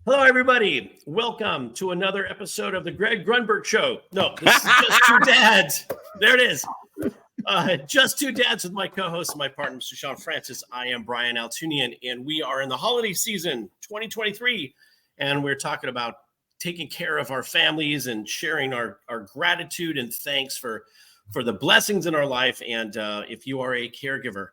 Hello, everybody. Welcome to another episode of the Greg Grunberg Show. No, this is Just Two Dads. There it is. Just Two Dads with my co-host and my partner, Mr. Shawn Francis. I am Brian Altunian, and we are in the holiday season 2023, and we're talking about taking care of our families and sharing our gratitude and thanks for the blessings in our life. And if you are a caregiver,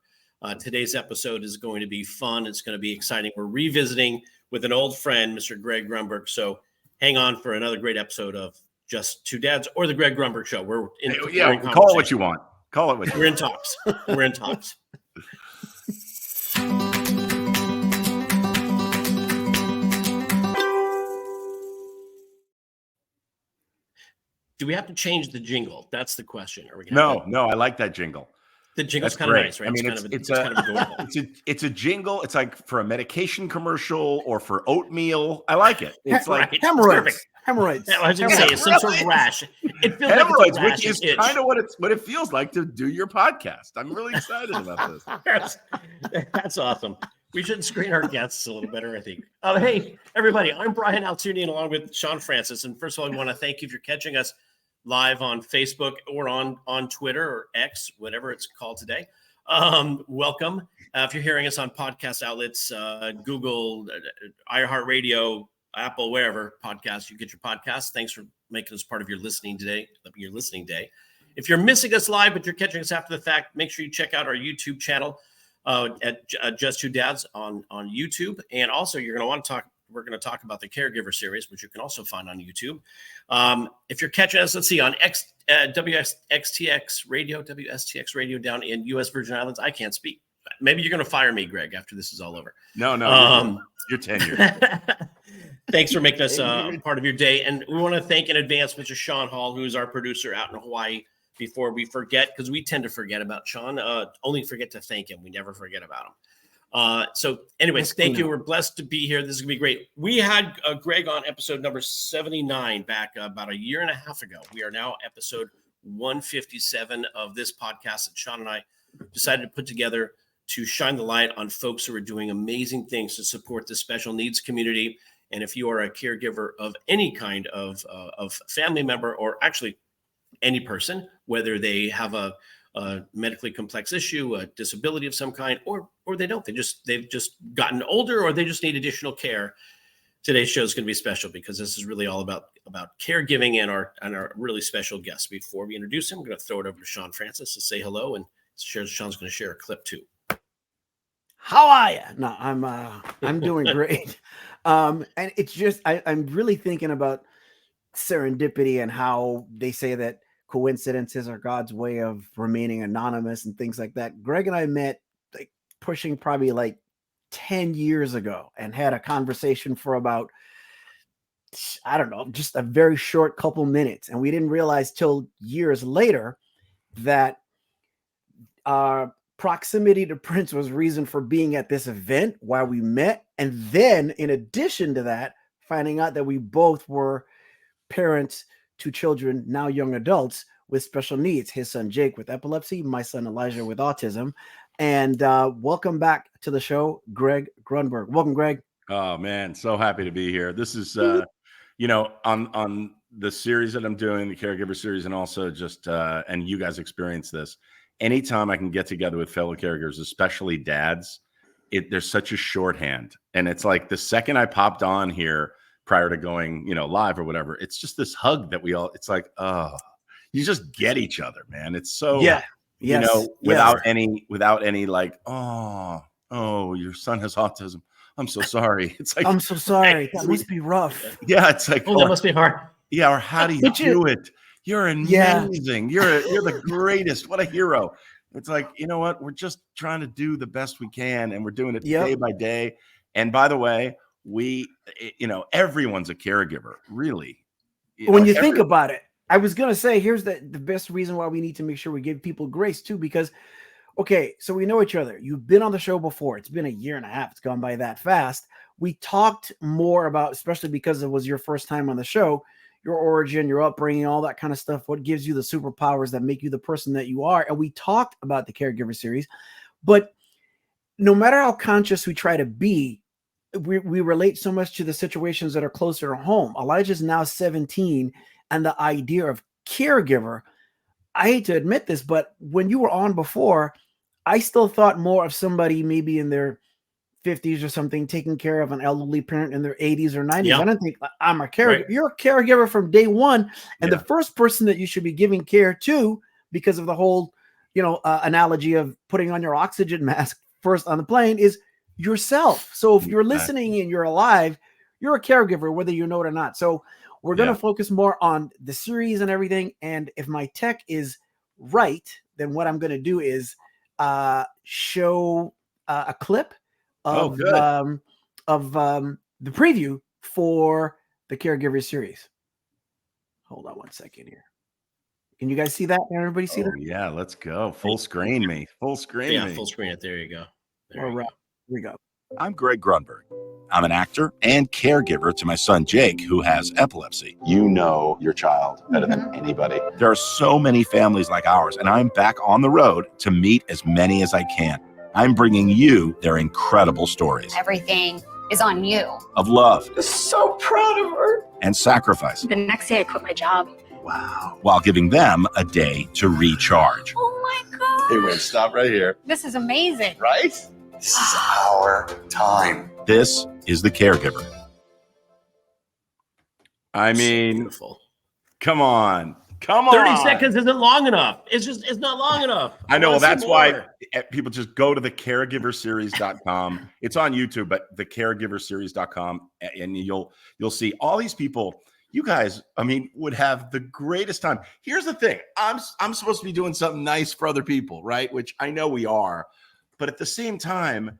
today's episode is going to be fun. It's going to be exciting. We're revisiting with an old friend, Mr. Greg Grunberg. So hang on for another great episode of Just Two Dads or the Greg Grunberg Show. We're in call it what you want. Call it what you want. We're in talks. We're in talks. Do we have to change the jingle? That's the question. Are we No, I like that jingle. The jingle's kind of nice, right? I mean, it's a jingle. It's like for a medication commercial or for oatmeal. I like it. It's like hemorrhoids. I was going to say it's some sort of rash. It feels hemorrhoids, like which is kind of what it feels like to do your podcast. I'm really excited about this. That's awesome. We should screen our guests a little better, I think. Hey, everybody, I'm Brian Altunian along with Shawn Francis. And first of all, I want to thank you for catching us live on Facebook or on Twitter or X, whatever it's called today. Welcome. If you're hearing us on podcast outlets, Google, iHeartRadio, Apple, wherever podcasts, you get your podcasts. Thanks for making us part of your listening day. If you're missing us live, but you're catching us after the fact, make sure you check out our YouTube channel at Just Two Dads on YouTube. And also we're going to talk about the Caregiver Series, which you can also find on YouTube. If you're catching us, let's see, on WSTX Radio down in U.S. Virgin Islands. I can't speak. Maybe you're going to fire me, Greg, after this is all over. No, you're tenured. Thanks for making us part of your day. And we want to thank in advance Mr. Sean Hall, who is our producer out in Hawaii, before we forget, because we tend to forget about Sean. Only forget to thank him. We never forget about him. So anyways, thank you. We're blessed to be here. This is gonna be great. We had Greg on episode number 79 back about a year and a half ago. We are now episode 157 of this podcast that Sean and I decided to put together to shine the light on folks who are doing amazing things to support the special needs community. And if you are a caregiver of any kind of family member, or actually any person, whether they have a medically complex issue, a disability of some kind, or they don't. They've just gotten older, or they just need additional care. Today's show is going to be special because this is really all about caregiving and our really special guests. Before we introduce him, I'm going to throw it over to Shawn Francis to say hello, and Sean's going to share a clip too. How are you? No, I'm doing great. And it's just I'm really thinking about serendipity and how they say that coincidences are God's way of remaining anonymous and things like that. Greg and I met pushing probably 10 years ago and had a conversation for about, I don't know, just a very short couple minutes. And we didn't realize till years later that our proximity to Prince was reason for being at this event while we met. And then in addition to that, finding out that we both were parents to children, now young adults, with special needs. His son Jake with epilepsy, my son Elijah with autism. And welcome back to the show, Greg Grunberg. Welcome, Greg. Oh man, so happy to be here. This is on the series that I'm doing, the Caregiver Series, and also just and you guys experience this. Anytime I can get together with fellow caregivers, especially dads, there's such a shorthand. And it's like the second I popped on here prior to going, live or whatever, it's just this hug that it's like, oh, you just get each other, man. It's so, without any like, oh, your son has autism. I'm so sorry. It's like, I'm so sorry. That must be rough. Yeah. It's like, that must be hard. Yeah. Or how do you do it? You're amazing. You're the greatest. What a hero. It's like, you know what? We're just trying to do the best we can, and we're doing it day by day. And by the way, everyone's a caregiver, really. When you think about it, I was going to say, here's the best reason why we need to make sure we give people grace too, because, okay, so we know each other. You've been on the show before. It's been a year and a half. It's gone by that fast. We talked more about, especially because it was your first time on the show, your origin, your upbringing, all that kind of stuff. What gives you the superpowers that make you the person that you are? And we talked about the Caregiver Series, but no matter how conscious we try to be, we relate so much to the situations that are closer to home. Elijah's now 17, and the idea of caregiver, I hate to admit this, but when you were on before, I still thought more of somebody maybe in their 50s or something taking care of an elderly parent in their 80s or 90s. Yeah. I don't think I'm a caregiver. Right. You're a caregiver from day one, and Yeah. the first person that you should be giving care to, because of the whole, analogy of putting on your oxygen mask first on the plane, is yourself. So if you're listening and you're alive, you're a caregiver, whether you know it or not. So we're going to focus more on the series and everything. And if my tech is right, then what I'm going to do is show a clip of the preview for the Caregiver Series. Hold on one second here. Can you guys see that? Can everybody see that? Yeah, let's go. Full screen me. Full screen Yeah, me. full screen it. There you go. All right. Here we go. I'm Greg Grunberg. I'm an actor and caregiver to my son, Jake, who has epilepsy. You know your child better than anybody. There are so many families like ours, and I'm back on the road to meet as many as I can. I'm bringing you their incredible stories. Everything is on you. Of love. I'm so proud of her. And sacrifice. The next day I quit my job. Wow. While giving them a day to recharge. Oh my God. Hey, wait, stop right here. This is amazing. Right? This is our time. This is The Caregiver. I So mean, beautiful. come on. 30 seconds isn't long enough. It's not long enough. I know. wanna Well, that's see why more. people just go to thecaregiverseries.com. It's on YouTube, but thecaregiverseries.com, and you'll see all these people. You guys, I mean, would have the greatest time. Here's the thing. I'm supposed to be doing something nice for other people, right? Which I know we are. But at the same time,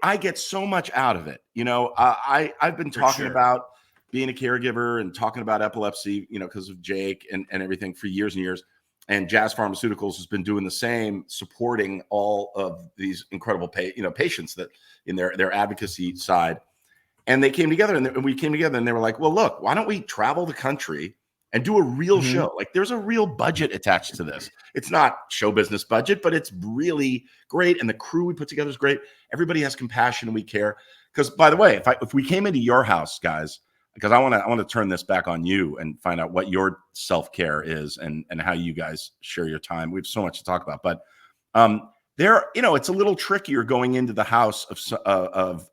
I get so much out of it. I've been talking about being a caregiver and talking about epilepsy, because of Jake and everything for years and years. And Jazz Pharmaceuticals has been doing the same, supporting all of these incredible patients that in their advocacy side. And they came together and we came together and they were like, well, look, why don't we travel the country and do a real show? Like, there's a real budget attached to this. It's not show business budget, but it's really great. And the crew we put together is great. Everybody has compassion and we care. Because, by the way, if we came into your house, guys, because I want to turn this back on you and find out what your self-care is and how you guys share your time. We have so much to talk about, but it's a little trickier going into the house of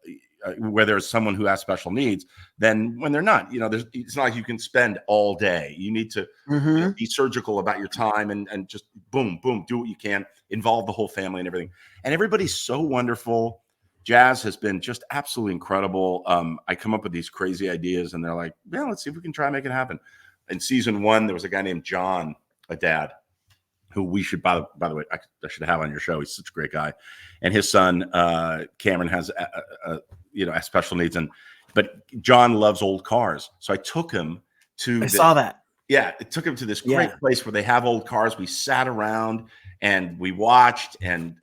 where there's someone who has special needs than when they're not. It's not like you can spend all day. You need to be surgical about your time and just boom, boom, do what you can, involve the whole family and everything. And everybody's so wonderful. Jazz has been just absolutely incredible. I come up with these crazy ideas and they're like, yeah, let's see if we can try and make it happen. In season 1, there was a guy named John, a dad, who we should, by the way, I should have on your show. He's such a great guy. And his son, Cameron, has, special needs. But John loves old cars. So I took him to— I saw that. Yeah, it took him to this great place where they have old cars. We sat around and we watched and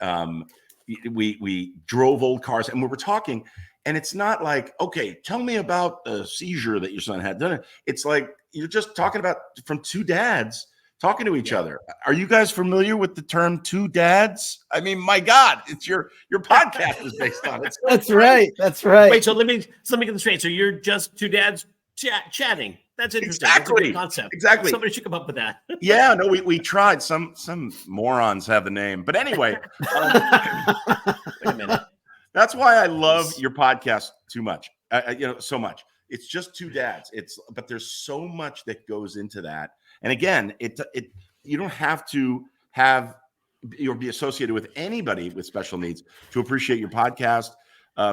we drove old cars and we were talking. And it's not like, okay, tell me about the seizure that your son had done. It's like you're just talking about from two dads talking to each other. Are you guys familiar with the term two dads? I mean, my God, it's your podcast is based on it. That's right. That's right. Wait, so let me get this straight. So you're just two dads chatting. That's interesting. Exactly. That's a good concept. Exactly. Somebody should come up with that. Yeah, no, we tried. Some morons have the name, but anyway, Wait a minute. that's why I love your podcast too much. So much. It's just two dads. But there's so much that goes into that. And again, you don't have to be associated with anybody with special needs to appreciate your podcast,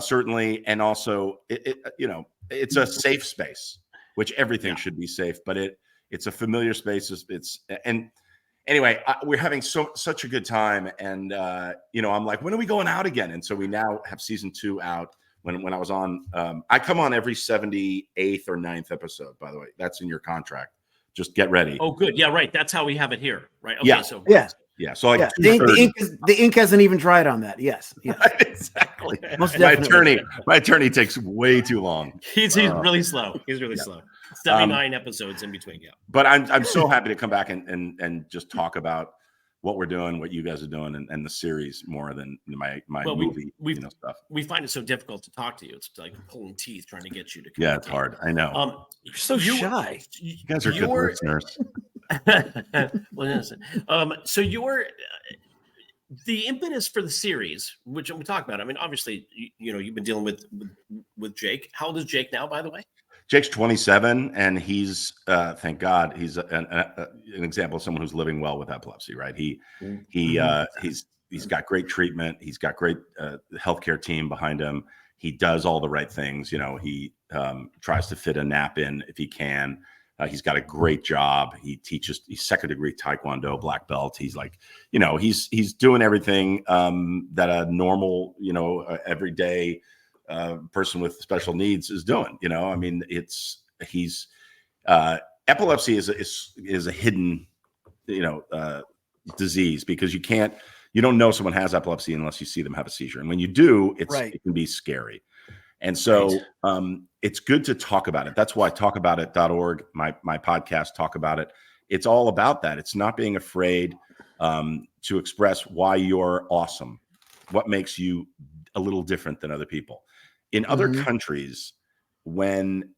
certainly. And also, it's a safe space, which everything should be safe, but it's a familiar space. And anyway, we're having such a good time. And, I'm like, when are we going out again? And so we now have season 2 out. When I was on, I come on every 78th or 9th episode, by the way. That's in your contract. Just get ready. Oh, good. Yeah, right. That's how we have it here, right? Okay, Yeah. So Yeah. So like the ink hasn't even dried on that. Yes. exactly. Most My definitely. attorney takes way too long. he's really slow. He's really slow. 79 episodes in between. Yeah. But I'm so happy to come back and just talk about what we're doing, what you guys are doing, and the series more than my movie stuff. We find it so difficult to talk to you. It's like pulling teeth trying to get you to communicate. Yeah, it's hard. I know. You're so shy. You guys are good listeners. So your the impetus for the series, which we talked about. I mean, obviously, you've been dealing with Jake. How old is Jake now, by the way? Jake's 27, and he's thank God he's an example of someone who's living well with epilepsy. Right? He's got great treatment. He's got great healthcare team behind him. He does all the right things. He tries to fit a nap in if he can. He's got a great job. He's second degree Taekwondo black belt. He's like, he's doing everything that a normal, everyday person with special needs is doing. I mean, epilepsy is a hidden, disease, because you don't know someone has epilepsy unless you see them have a seizure. And when you do, it can be scary. And so it's good to talk about it. That's why talkaboutit.org, my podcast, Talk About It. It's all about that. It's not being afraid to express why you're awesome, what makes you a little different than other people. In other countries, when,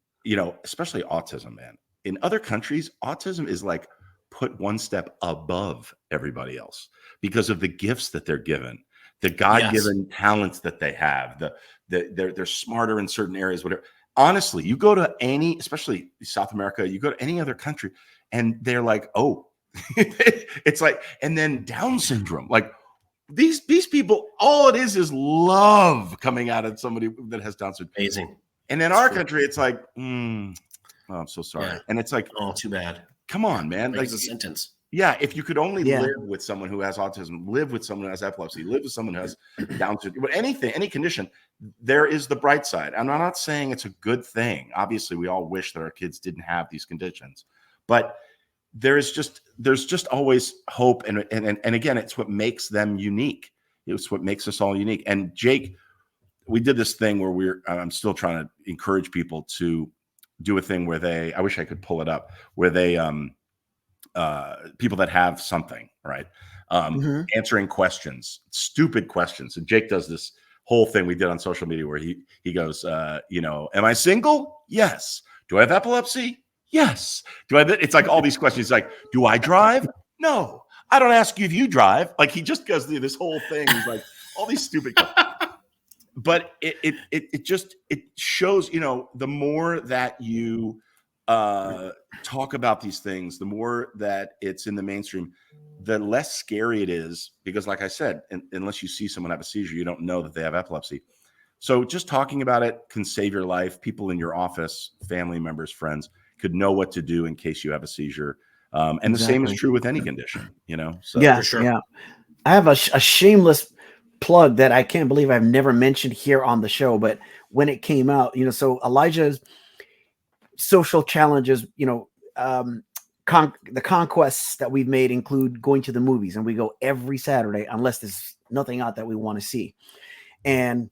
especially autism, man, in other countries, autism is like put one step above everybody else because of the gifts that they're given, the God-given talents that they have, they're smarter in certain areas, whatever. Honestly, you go to especially South America, you go to any other country, and they're like, oh, it's like, and then Down syndrome, like these people, all it is love coming out of somebody that has Down syndrome. Amazing. And in our country, it's like, oh, I'm so sorry. Yeah. And it's like, oh, too bad. Come on, man. Like a sentence. Yeah, if you could only live with someone who has autism, live with someone who has epilepsy, live with someone who has Down syndrome, but any condition, there is the bright side. I'm not saying it's a good thing. Obviously, we all wish that our kids didn't have these conditions, but there's just always hope. And again, it's what makes them unique. It's what makes us all unique. And Jake, we did this thing where I'm still trying to encourage people to do a thing where I wish I could pull it up, where they, people that have something, right? Answering questions, stupid questions. And Jake does this whole thing we did on social media where he goes, am I single? Yes. Do I have epilepsy? Yes. It's like all these questions. He's like, do I drive? No. I don't ask you if you drive. Like he just goes through this whole thing. He's like, all these stupid questions. But it shows, the more that you talk about these things, the more that it's in the mainstream, the less scary it is. Because like I said, unless you see someone have a seizure, you don't know that they have epilepsy. So just talking about it can save your life. People in your office, family members, friends could know what to do in case you have a seizure. And the same is true with any condition, So yeah, for sure. Yeah. I have a shameless plug that I can't believe I've never mentioned here on the show, but when it came out, so Elijah's social challenges, the conquests that we've made include going to the movies, and we go every Saturday unless there's nothing out that we want to see. And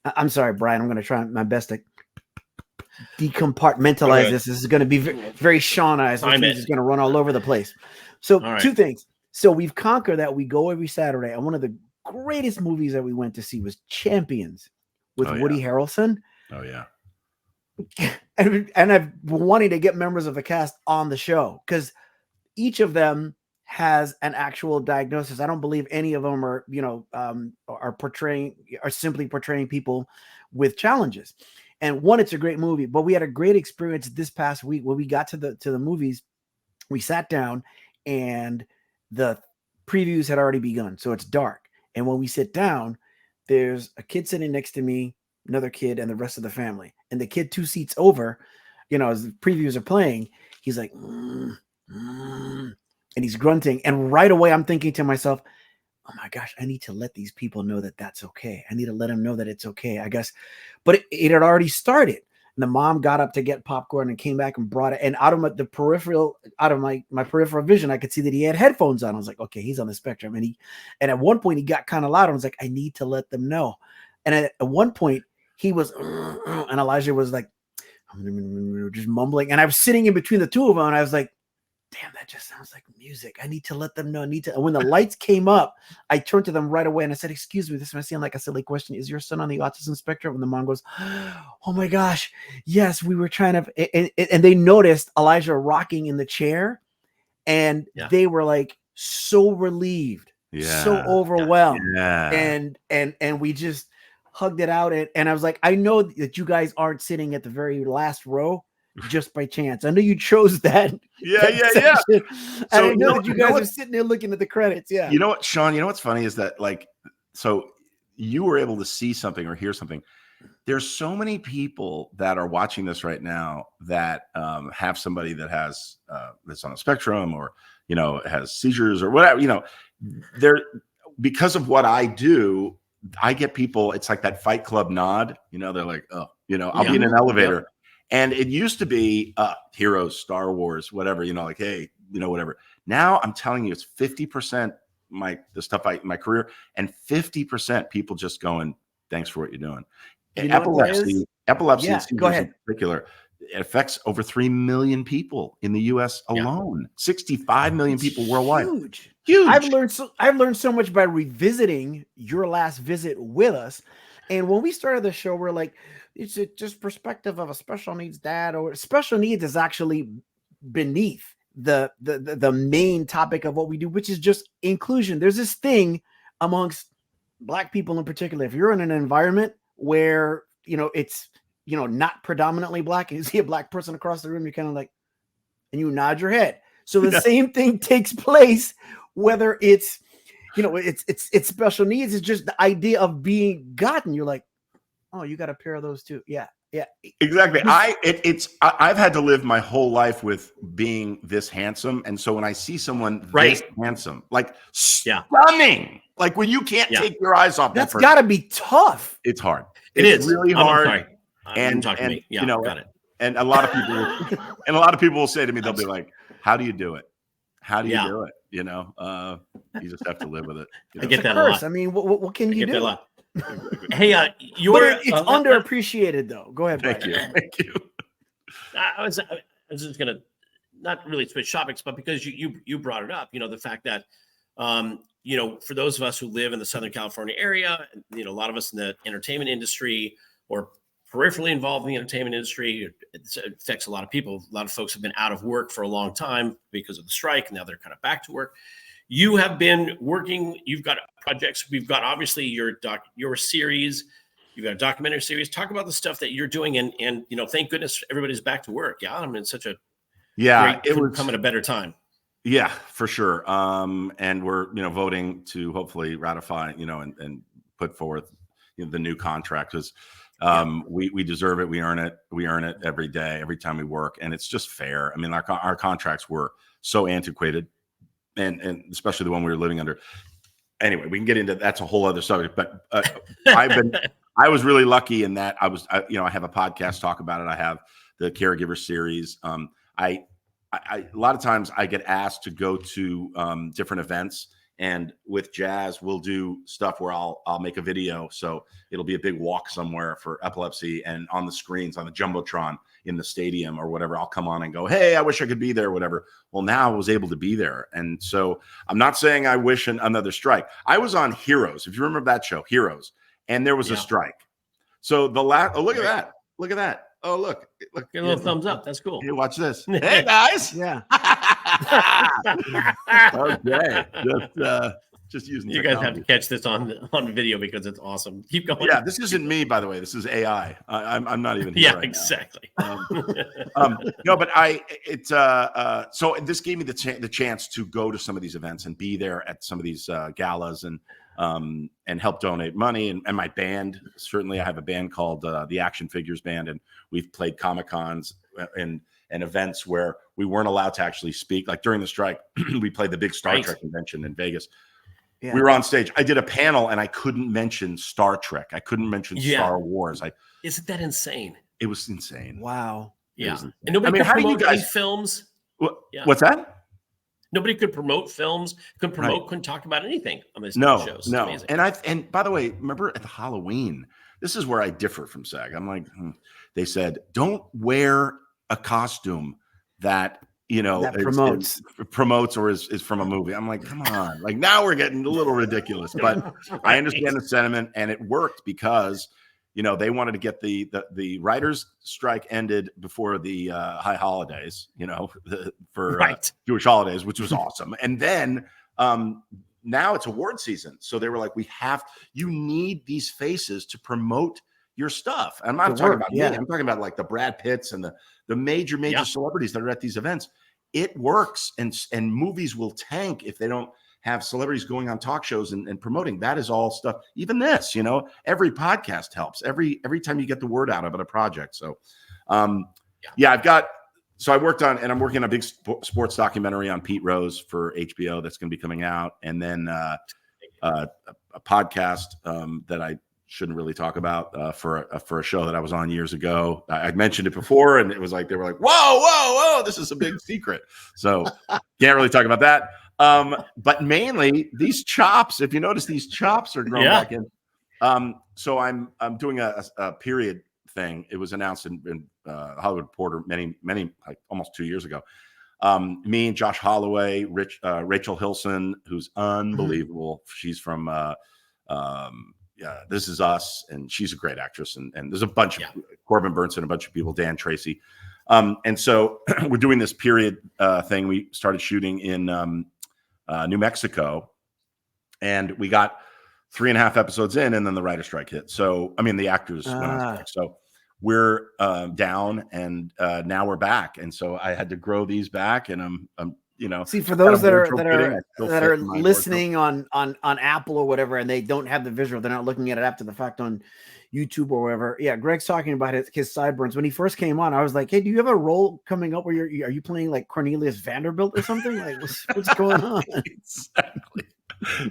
I'm sorry, Brian, I'm going to try my best to decompartmentalize this. This is going to be very Shawnized, which means it's going to run all over the place. So two things. So we've conquered that. We go every Saturday, and one of the greatest movies that we went to see was Champions with Woody Harrelson. Oh yeah. And I've been wanting to get members of the cast on the show because each of them has an actual diagnosis. I don't believe any of them are, are simply portraying people with challenges. And one, it's a great movie, but we had a great experience this past week when we got to the movies. We sat down and the previews had already begun. So it's dark. And when we sit down, there's a kid sitting next to me, another kid, and the rest of the family. And the kid 2 seats over, as the previews are playing, he's like, and he's grunting. And right away, I'm thinking to myself, oh my gosh, I need to let these people know that that's okay. I need to let them know that it's okay, I guess. But it had already started. And the mom got up to get popcorn and came back and brought it. And out of my peripheral vision, I could see that he had headphones on. I was like, okay, he's on the spectrum. And at one point he got kind of loud. I was like, I need to let them know. And at one point he was, and Elijah was like, just mumbling. And I was sitting in between the two of them. And I was like, damn, that just sounds like music. I need to let them know. I need to. And when the lights came up, I turned to them right away and I said, excuse me, this might seem like a silly question. Is your son on the autism spectrum? And the mom goes, oh my gosh, yes, we were trying to. And they noticed Elijah rocking in the chair, and they were like so relieved, so overwhelmed. And we just hugged it out. And I was like, I know that you guys aren't sitting at the very last row just by chance. I know you chose that. Yeah. I didn't know that you guys are sitting there looking at the credits. Yeah. You know what, Shawn? You know what's funny is that, like, so you were able to see something or hear something. There's so many people that are watching this right now that have somebody that has that's on a spectrum, or has seizures or whatever. They're, because of what I do, I get people. It's like that Fight Club nod. They're like, oh, I'll be in an elevator. Yep. And it used to be Heroes, Star Wars, whatever, like, hey, whatever. Now I'm telling you, it's 50% my career, and 50% people just going, thanks for what you're doing. Epilepsy go ahead. In particular, it affects over 3 million people in the US alone. 65 million people worldwide. Huge. I've learned so much by revisiting your last visit with us. And when we started the show, we're like, it's just perspective of a special needs dad, or special needs is actually beneath the main topic of what we do, which is just inclusion. There's this thing amongst Black people in particular. If you're in an environment where, it's, not predominantly Black, and you see a Black person across the room, you're kind of like, and you nod your head. So the same thing takes place, whether it's, it's special needs. It's just the idea of being gotten. You're like, oh, you got a pair of those too. Yeah. Exactly. I've had to live my whole life with being this handsome. And so when I see someone this handsome, like stunning, like when you can't take your eyes off that's got to be tough. It's hard. It's really hard. Sorry. And talk to me. Yeah, got it. And a lot of people will say to me, they'll be like, how do you do it? How do you do it? You just have to live with it. I get that a lot. I mean, what can you do? Hey, it's underappreciated though. Go ahead. Thank you. I was just gonna not really switch topics, but because you brought it up, the fact that for those of us who live in the Southern California area, a lot of us in the entertainment industry or peripherally involved in the entertainment industry, it affects a lot of people. A lot of folks have been out of work for a long time because of the strike, and now they're kind of back to work. You have been working, you've got projects, we've got obviously your series, you've got a documentary series. Talk about the stuff that you're doing, and thank goodness everybo's back to work. Yeah, I mean, it's such a it would come at a better time. Yeah, for sure. And we're voting to hopefully ratify, and put forth the new contract, because we deserve it. We earn it every day, every time we work, and it's just fair. I mean, our contracts were so antiquated. And especially the one we were living under. Anyway, we can get into that's a whole other subject. But I was really lucky in that I have a podcast talk about it. I have the Caregiver Series. A lot of times I get asked to go to different events, and with Jazz, we'll do stuff where I'll make a video. So it'll be a big walk somewhere for epilepsy, and on the screens on the Jumbotron in the stadium or whatever, I'll come on and go, hey, I wish I could be there, whatever. Well, now I was able to be there. And so I'm not saying I wish another strike. I was on Heroes, if you remember that show, Heroes, and there was a strike. So look at that. Look at that. Oh, look. Get a little thumbs up. That's cool. Hey, watch this. Hey, guys. Yeah. Okay. Just using you guys have to catch this on video because it's awesome. Keep going. Yeah, this isn't me, by the way. This is AI. I'm not even here. Yeah, right exactly. No, but so this gave me the chance to go to some of these events and be there at some of these galas and help donate money, and my band. Certainly, I have a band called the Action Figures Band, and we've played Comic-Cons and events where we weren't allowed to actually speak. Like during the strike, we played the big Star Trek convention in Vegas. Yeah. We were on stage. I did a panel and I couldn't mention Star Trek. I couldn't mention Star Wars. Isn't that insane? It was insane. Wow. Yeah. And nobody could promote these films. What's that? Nobody could promote films, couldn't talk about anything on these shows. No. And by the way, remember at the Halloween, this is where I differ from SAG. I'm like, they said, don't wear a costume that that promotes promotes or is from a movie. I'm like, come on, like now we're getting a little ridiculous, but I understand the sentiment, and it worked because they wanted to get the writers' strike ended before the high holidays, for Jewish holidays, which was awesome. And then now it's award season, so they were like, you need these faces to promote your stuff. I'm not talking about me. I'm talking about like the Brad Pitts and the major celebrities that are at these events. It works, and movies will tank if they don't have celebrities going on talk shows and promoting. That is all stuff. Even this, every podcast helps. Every time you get the word out about a project. So, I'm working on a big sports documentary on Pete Rose for HBO that's going to be coming out, and then a podcast that I shouldn't really talk about for a show that I was on years ago. I mentioned it before, and it was like they were like, whoa, this is a big secret. So can't really talk about that. But mainly these chops. If you notice, these chops are grown back in. So I'm doing a period thing. It was announced in Hollywood Reporter many like almost 2 years ago. Me and Josh Holloway, Rachel Hilson, who's unbelievable. She's from This Is Us, and she's a great actress. And there's a bunch of Corbin Burnson, a bunch of people, Dan Tracy. And so we're doing this period thing. We started shooting in New Mexico, and we got 3.5 episodes in, and then the writer's strike hit. So, the actors went on strike. So we're down, and now we're back. And so I had to grow these back, and I'm see, for those that are listening on Apple or whatever, and they don't have the visual, they're not looking at it after the fact on YouTube or whatever. Yeah, Greg's talking about his sideburns. When he first came on, I was like, hey, do you have a role coming up where are you playing like Cornelius Vanderbilt or something? Like, what's going on? Exactly.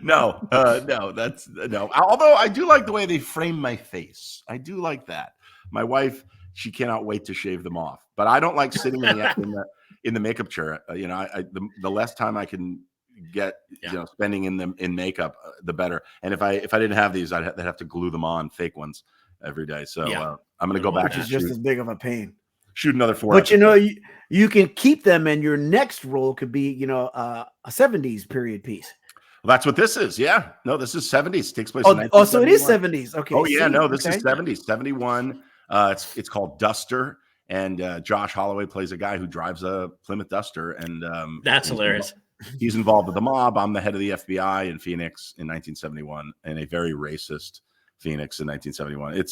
No. Although I do like the way they frame my face. I do like that. My wife, she cannot wait to shave them off, but I don't like sitting in the makeup chair. The less time I can get, spending in makeup, the better. And if I didn't have these, I'd have to glue them on, fake ones, every day. So I'm going to go back, which is just as big of a pain. Shoot another 4. But you can keep them, and your next role could be a 70s period piece. Well, that's what this is. Yeah. No, this is 70s. It takes place in 1971. Oh, so it is 70s. Okay. Oh, yeah. No, this is 70s. 71. It's called Duster. And Josh Holloway plays a guy who drives a Plymouth Duster. And that's hilarious. He's involved with the mob. I'm the head of the FBI in Phoenix in 1971, and a very racist Phoenix in 1971.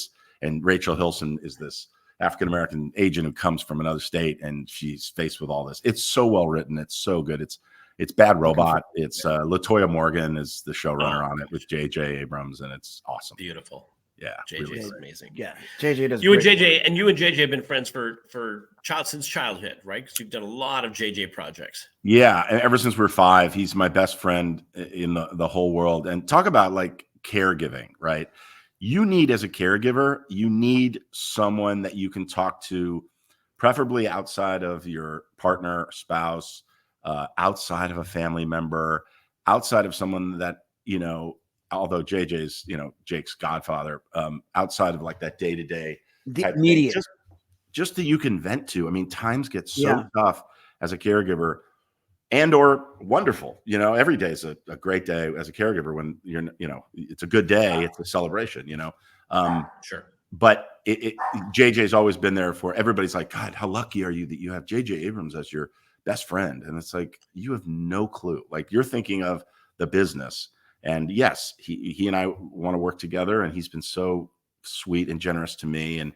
And Rachel Hilson is this African-American agent who comes from another state, and she's faced with all this. It's so well written. It's so good. It's Bad Robot. It's LaToya Morgan is the showrunner on it with J.J. Abrams, and it's awesome. Beautiful. Yeah, JJ is amazing. Yeah, JJ does. You and JJ have been friends since childhood, right? Because you've done a lot of JJ projects. Yeah, and ever since we were 5, he's my best friend in the whole world. And talk about like caregiving, right? You need, as a caregiver, you need someone that you can talk to, preferably outside of your partner, spouse, outside of a family member, outside of someone that although JJ's, Jake's godfather, outside of like that day-to-day, immediate, just that you can vent to. Times get so tough as a caregiver, and or wonderful. Every day is a great day as a caregiver when it's a good day. It's a celebration. Sure. But JJ's always been there for everybody's like, God, how lucky are you that you have JJ Abrams as your best friend? And it's like, you have no clue. Like, you're thinking of the business. And yes, he and I want to work together, and he's been so sweet and generous to me. And,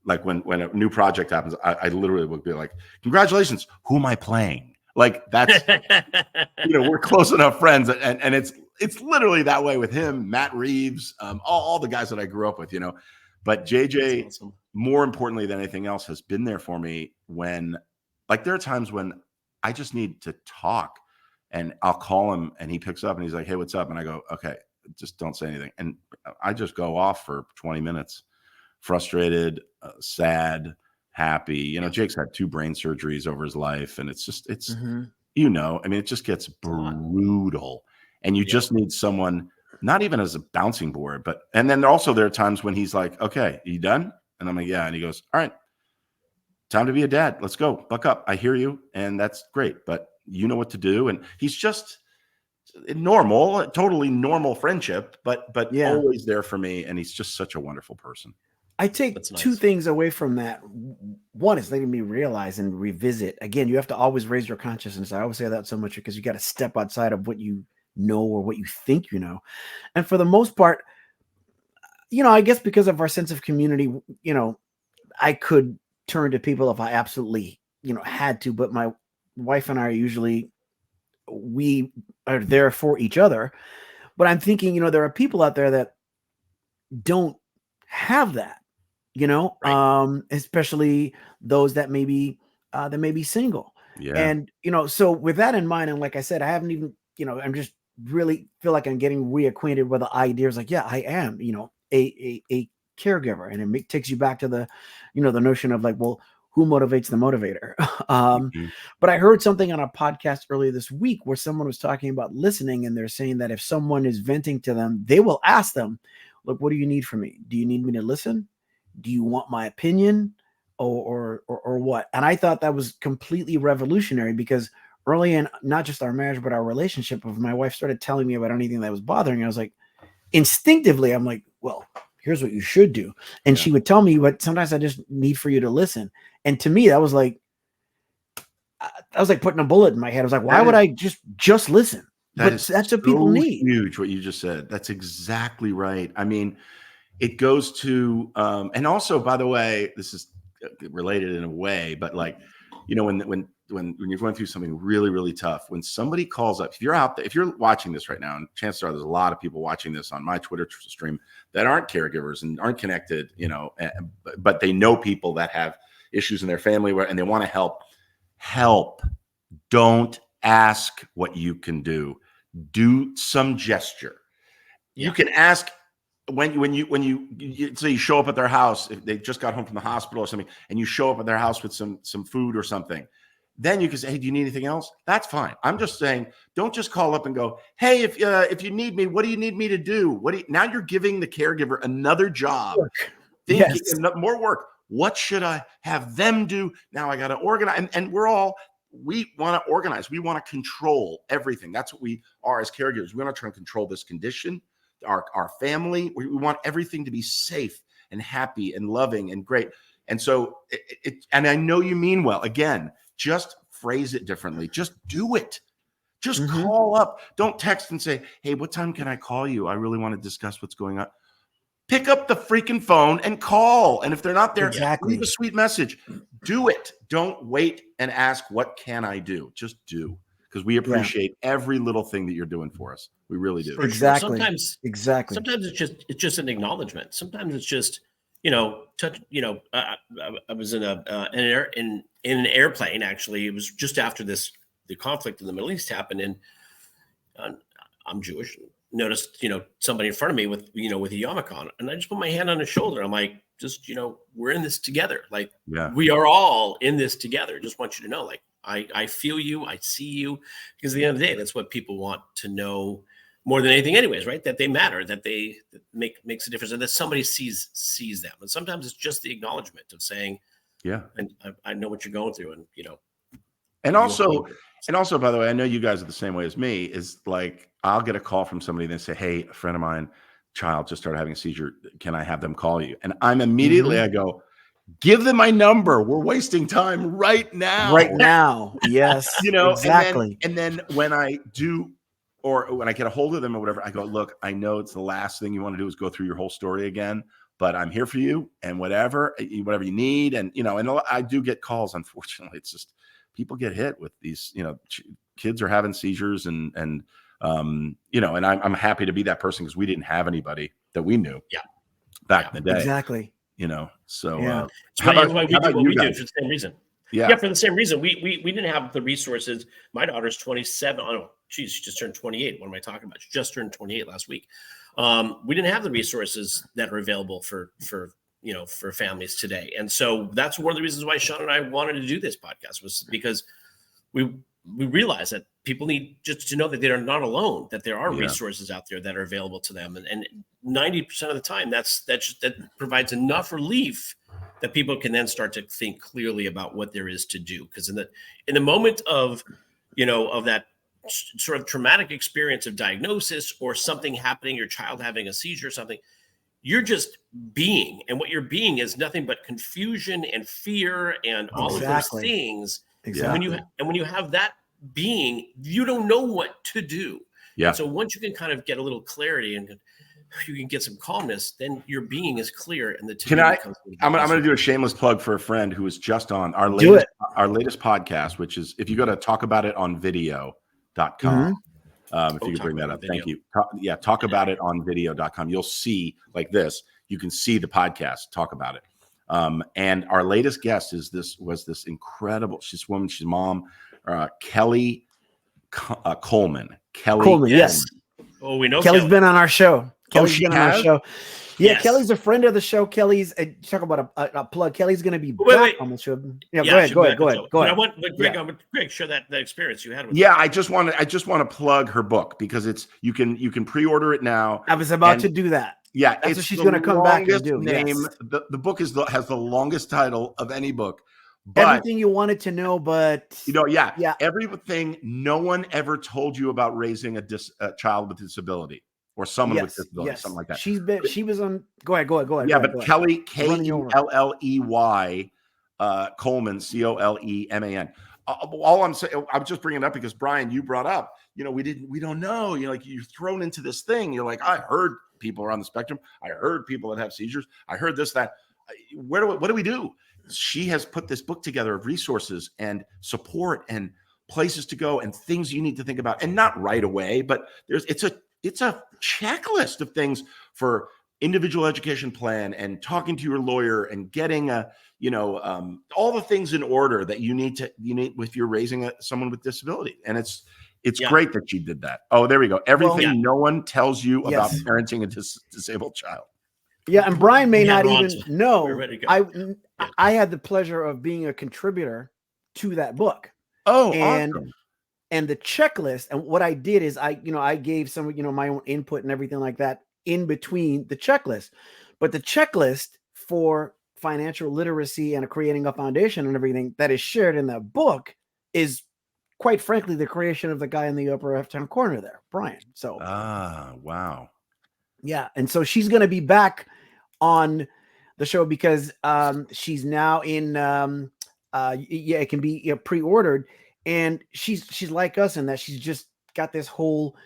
like when a new project happens, I literally would be like, congratulations, who am I playing? Like, that's, we're close enough friends. And it's literally that way with him, Matt Reeves, all the guys that I grew up with, but JJ, awesome. More importantly than anything else, has been there for me when, like, there are times when I just need to talk. And I'll call him, and he picks up, and he's like, hey, what's up? And I go, okay, just don't say anything. And I just go off for 20 minutes, frustrated, sad, happy. Jake's had 2 brain surgeries over his life. And it's just, it just gets brutal. And you just need someone, not even as a bouncing board, and then also there are times when he's like, okay, are you done? And I'm like, yeah. And he goes, all right, time to be a dad. Let's go. Buck up. I hear you. And that's great. But you know what to do. And he's just normal, totally normal friendship, but always there for me. And he's just such a wonderful person. I take two things away from that. One is letting me realize and revisit. Again, you have to always raise your consciousness. I always say that so much because you got to step outside of what you know or what you think you know. And for the most part, I guess because of our sense of community, I could turn to people if I absolutely, had to. But my wife and I are usually, we are there for each other. But I'm thinking, there are people out there that don't have that. Right. Especially those that may be single. Yeah. And, so with that in mind, and like I said, I haven't even, I'm just really feel like I'm getting reacquainted with the ideas. Like, yeah, I am, a caregiver. And it takes you back to the, the notion of like, well, who motivates the motivator? But I heard something on a podcast earlier this week where someone was talking about listening. And they're saying that if someone is venting to them, they will ask them, look, what do you need from me? Do you need me to listen? Do you want my opinion or what? And I thought that was completely revolutionary because early in not just our marriage, but our relationship, if my wife started telling me about anything that was bothering me, I was like, instinctively, I'm like, well, here's what you should do. And she would tell me, but sometimes I just need for you to listen. And to me, that was like putting a bullet in my head. I was like, why would I just listen? That's what people need. Huge what you just said. That's exactly right. I mean, it goes to, and also, by the way, this is related in a way, but like, when you're going through something really, really tough, when somebody calls up, if you're out there, if you're watching this right now, and chances are there's a lot of people watching this on my Twitter stream that aren't caregivers and aren't connected, but they know people that have issues in their family and they want to help. Don't ask what you can do. Do some gesture. You can ask when you say you show up at their house, if they just got home from the hospital or something, and you show up at their house with some food or something, then you can say, hey, do you need anything else? That's fine. I'm just saying, don't just call up and go, hey, if you need me, what do you need me to do? Now you're giving the caregiver another job, thinking more work. What should I have them do? Now I got to organize. And we want to organize. We want to control everything. That's what we are as caregivers. We want to try and control this condition, our family. We want everything to be safe and happy and loving and great. And so, and I know you mean well. Again, just phrase it differently. Just do it. Just call up. Don't text and say, hey, what time can I call you? I really want to discuss what's going on. Pick up the freaking phone and call. And if they're not there, leave a sweet message. Do it. Don't wait and ask, what can I do? Just do. Because we appreciate every little thing that you're doing for us. We really do. Exactly. Sometimes it's just an acknowledgement. Sometimes it's just, touch. I was in an airplane. Actually, it was just after the conflict in the Middle East happened, and I'm Jewish. Noticed, somebody in front of me with a yarmulke on, and I just put my hand on his shoulder. I'm like, just, we're in this together. Like, we are all in this together. Just want you to know, like, I feel you, I see you, because at the end of the day, that's what people want to know more than anything anyways, right? That they matter, that makes a difference, and that somebody sees them. And sometimes it's just the acknowledgement of saying, and I know what you're going through, and And also, by the way, I know you guys are the same way as me, is like, I'll get a call from somebody and they say, hey, a friend of mine, child just started having a seizure. Can I have them call you? And I'm immediately, I go, give them my number. We're wasting time right now. Right now. Yes. Exactly. And then when I do, or when I get a hold of them or whatever, I go, look, I know it's the last thing you want to do is go through your whole story again, but I'm here for you and whatever you need. And, and I do get calls. Unfortunately, it's just, people get hit with these, kids are having seizures and I'm happy to be that person because we didn't have anybody that we knew back in the day. Exactly. So that's why we do what we do for the same reason. Yeah. For the same reason. We didn't have the resources. My daughter's 27. Oh, geez, she just turned 28. What am I talking about? She just turned 28 last week. We didn't have the resources that are available for families today. And so that's one of the reasons why Shawn and I wanted to do this podcast, was because we realize that people need just to know that they are not alone, that there are resources out there that are available to them. And 90% of the time that provides enough relief that people can then start to think clearly about what there is to do. Because in the moment of, of that sort of traumatic experience of diagnosis or something happening, your child having a seizure or something, you're just being, and what you're being is nothing but confusion and fear and all of those things. Exactly. And when you have that being, you don't know what to do. Yeah. And so once you can kind of get a little clarity and you can get some calmness, then your being is clear. And I'm going to do a shameless plug for a friend who was just on our latest podcast, which is, if you go to talkaboutonvideo.com, if you could bring that up. Thank you. Talkaboutonvideo.com. You'll see like this. You can see the podcast, talk about it. And our latest guest was this incredible, she's mom, Kelly Coleman. Coleman, yes. Oh, we know Kelly's been on our show. Kelly's been on our show. Yeah, yes. Kelly's a friend of the show. Kelly's talk about a plug. Kelly's going to be back on the show. Yeah, go ahead. Greg, share that experience you had with I just want to plug her book because you can pre-order it now. I was about to do that. Yeah, that's what she's going to come back and do. The book has the longest title of any book. But, everything you wanted to know, but everything no one ever told you about raising a child with disability. Or someone with disability, something like that. She was on. Go ahead. Yeah, but Kelly, Kelley, Coleman, Coleman. All I'm saying, I'm just bringing it up because Brian, you brought up, we don't know. You're like, you're thrown into this thing. You're like, I heard people are on the spectrum. I heard people that have seizures. I heard this, that. What do we do? She has put this book together of resources and support and places to go and things you need to think about, and not right away, but it's a checklist of things for individual education plan and talking to your lawyer and getting all the things in order that you need if you're raising someone with disability. And it's great that she did that. Oh, there we go. Everything no one tells you about parenting a disabled child. Yeah, and Brian may not even know. I had the pleasure of being a contributor to that book. Oh, awesome. And the checklist, and what I did is I gave some, my own input and everything like that in between the checklist. But the checklist for financial literacy and creating a foundation and everything that is shared in that book is, quite frankly, the creation of the guy in the upper left-hand corner there, Brian. So, wow. Yeah. And so she's going to be back on the show because she's now in, it can be pre-ordered. And she's like us in that she's just got this whole,